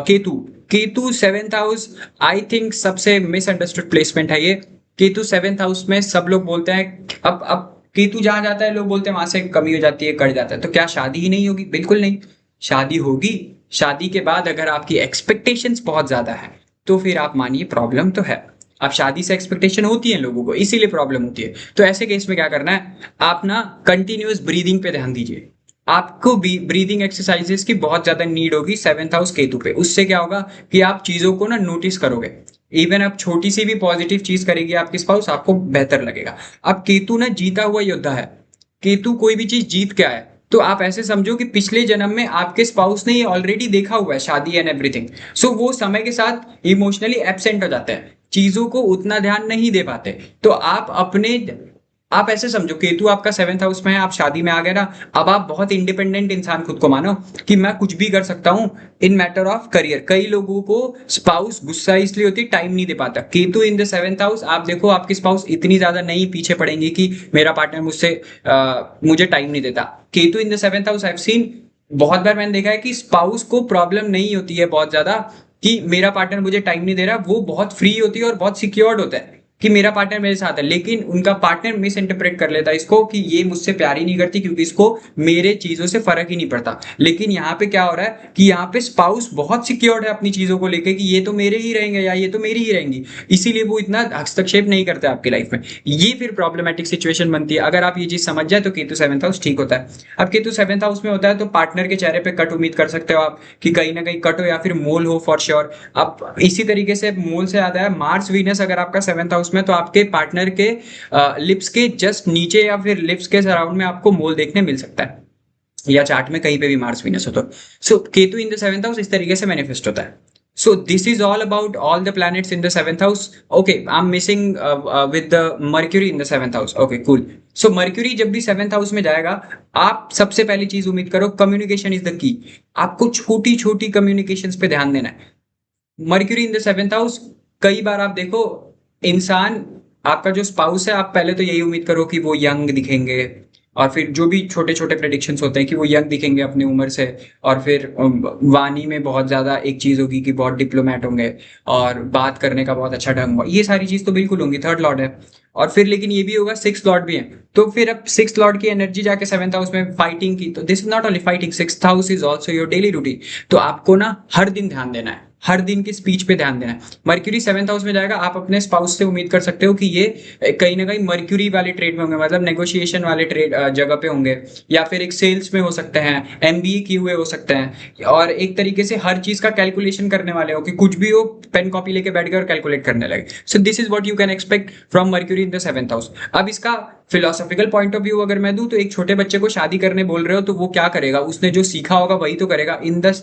Ketu. Ketu seventh house, I think सबसे मिसअंडरस्टूड प्लेसमेंट है ये। केतु सेवंथ हाउस में सब लोग बोलते हैं, अब केतु जहां जाता है लोग बोलते हैं वहां से कमी हो जाती है, कट जाता है, तो क्या शादी ही नहीं होगी? बिल्कुल नहीं, शादी होगी। शादी के बाद अगर आपकी एक्सपेक्टेशंस बहुत ज्यादा है तो फिर आप मानिए प्रॉब्लम तो है। अब शादी से एक्सपेक्टेशन होती है लोगों को, इसीलिए प्रॉब्लम होती है। तो ऐसे केस में क्या करना है, आप ना कंटिन्यूअस ब्रीदिंग पे ध्यान दीजिए। आपको भी ब्रीदिंग एक्सरसाइजेस की बहुत ज्यादा नीड होगी सेवंथ हाउस केतु पे। उससे क्या होगा कि आप चीजों को ना नोटिस करोगे, इवन आप छोटी सी भी पॉजिटिव चीज करेगी आपकी स्पाउस, आपको बेहतर लगेगा। अब केतु ना जीता हुआ योद्धा है, केतु कोई भी चीज जीत के आया। तो आप ऐसे समझो कि पिछले जन्म में आपके स्पाउस ने ये ऑलरेडी देखा हुआ है, शादी एंड एवरीथिंग। सो वो समय के साथ इमोशनली एब्सेंट हो जाते हैं, चीजों को उतना ध्यान नहीं दे पाते। तो आप ऐसे समझो केतु आपका सेवंथ हाउस में है, आप शादी में आ गए ना, अब आप बहुत इंडिपेंडेंट इंसान खुद को मानो कि मैं कुछ भी कर सकता हूं इन मैटर ऑफ करियर। कई लोगों को स्पाउस गुस्सा इसलिए होती है, टाइम नहीं दे पाता। Ketu in the seventh house, आप देखो आपकी स्पाउस इतनी ज्यादा नहीं पीछे पड़ेंगी कि मेरा पार्टनर मुझे टाइम नहीं देता। Ketu in the seventh house, I have seen, बहुत बार मैंने देखा है कि स्पाउस को प्रॉब्लम नहीं होती है बहुत ज्यादा कि मेरा पार्टनर मुझे टाइम नहीं दे रहा, वो बहुत फ्री होती है और बहुत सिक्योर्ड होता है कि मेरा पार्टनर मेरे साथ है। लेकिन उनका पार्टनर मिस इंटरप्रेट कर लेता है इसको कि ये मुझसे प्यार ही नहीं करती क्योंकि इसको मेरे चीजों से फर्क ही नहीं पड़ता। लेकिन यहाँ पे क्या हो रहा है कि यहाँ पे स्पाउस बहुत सिक्योर्ड है अपनी चीजों को लेकर कि ये तो मेरे ही रहेंगे या ये तो मेरी ही रहेंगी, इसीलिए वो इतना हस्तक्षेप नहीं करते आपकी लाइफ में। ये फिर प्रॉब्लमेटिक सिचुएशन बनती है। अगर आप ये चीज समझ जाए तो केतु सेवंथ हाउस ठीक होता है। अब केतु सेवंथ हाउस में होता है तो पार्टनर के चेहरे पे कट उम्मीद कर सकते हो आप कि कहीं ना कहीं कट हो या फिर मोल हो फॉर श्योर। अब इसी तरीके से मोल से आता है मार्स वीनस, अगर आपका सेवंथ हाउस में तो आपके पार्टनर के लिप्स के जस्ट नीचे या फिर लिप्स के सराउंड में आपको मोल देखने मिल सकता है, या चार्ट में कहीं पे भी मार्स वीनस हो तो। So Ketu in the seventh house इस तरीके से मैनिफेस्ट होता है। So this is all about all the planets in the seventh house. Okay, I'm missing with the Mercury in the seventh house. Okay, cool. So Mercury जब भी seventh house में जाएगा, आप सबसे पहली चीज उम्मीद करो, कम्युनिकेशन इज द की। आपको छोटी छोटी कम्युनिकेशंस पे ध्यान देना है। Mercury in the seventh house, कई बार आप देखो इंसान, आपका जो स्पाउस है, आप पहले तो यही उम्मीद करो कि वो यंग दिखेंगे, और फिर जो भी छोटे छोटे प्रेडिक्शंस होते हैं कि वो यंग दिखेंगे अपनी उम्र से, और फिर वाणी में बहुत ज्यादा एक चीज होगी कि बहुत डिप्लोमेट होंगे और बात करने का बहुत अच्छा ढंग होगा, ये सारी चीज तो बिल्कुल होंगी, थर्ड लॉर्ड है। और फिर लेकिन ये भी होगा सिक्स लॉर्ड भी है, तो फिर अब सिक्स लॉर्ड की एनर्जी जाके सेवंथ हाउस में फाइटिंग की, तो this is not only fighting, six house is also your daily routine. तो आपको ना हर दिन ध्यान देना है, हर दिन की स्पीच पे ध्यान देना है। मर्क्यूरी सेवंथ हाउस में जाएगा, आप अपने स्पाउस से उम्मीद कर सकते हो कि ये कहीं ना कहीं मर्क्यूरी वाले ट्रेड में होंगे, मतलब नेगोशिएशन वाले ट्रेड जगह पे होंगे, या फिर एक सेल्स में हो सकते हैं, एमबीए किए हुए हो सकते हैं, और एक तरीके से हर चीज का कैलकुलेशन करने वाले हो कि कुछ भी हो पेन कॉपी लेके बैठ गए और कैलकुलेट करने लगे। सो this is what you can expect from mercury in the seventh house. अब इसका फिलोसॉफिकल पॉइंट ऑफ व्यू अगर मैं दूं तो एक छोटे बच्चे को शादी करने बोल रहे हो तो वो क्या करेगा, उसने जो सीखा होगा वही तो करेगा। इन द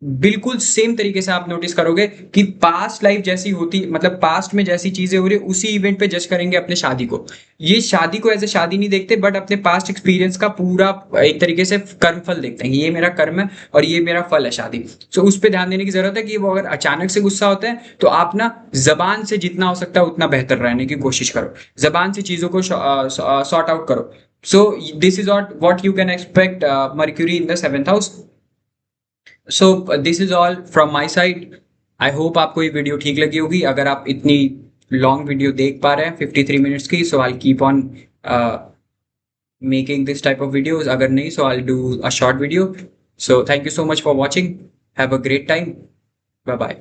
बिल्कुल सेम तरीके से आप नोटिस करोगे कि पास्ट लाइफ जैसी होती, मतलब पास्ट में जैसी चीजें हो रही उसी इवेंट पे जज करेंगे अपने शादी को। ये शादी को एज ए शादी नहीं देखते, बट अपने पास्ट एक्सपीरियंस का पूरा एक तरीके से कर्म फल देखते हैं, ये मेरा कर्म है और ये मेरा फल है शादी। सो उस पर ध्यान देने की जरूरत है कि वो अगर अचानक से गुस्सा होता है तो आप ना जबान से जितना हो सकता है उतना बेहतर रहने की कोशिश करो, जबान से चीजों को सॉर्ट आउट करो। सो this is what you can expect mercury in the seventh house. So this is all from my side. I hope आपको ये वीडियो ठीक लगी होगी। अगर आप इतनी लॉन्ग वीडियो देख पा रहे हैं 53 मिनट्स की, so I keep on making this type of videos. अगर नहीं so I do a short video. So thank you so much for watching, have a great time, bye bye.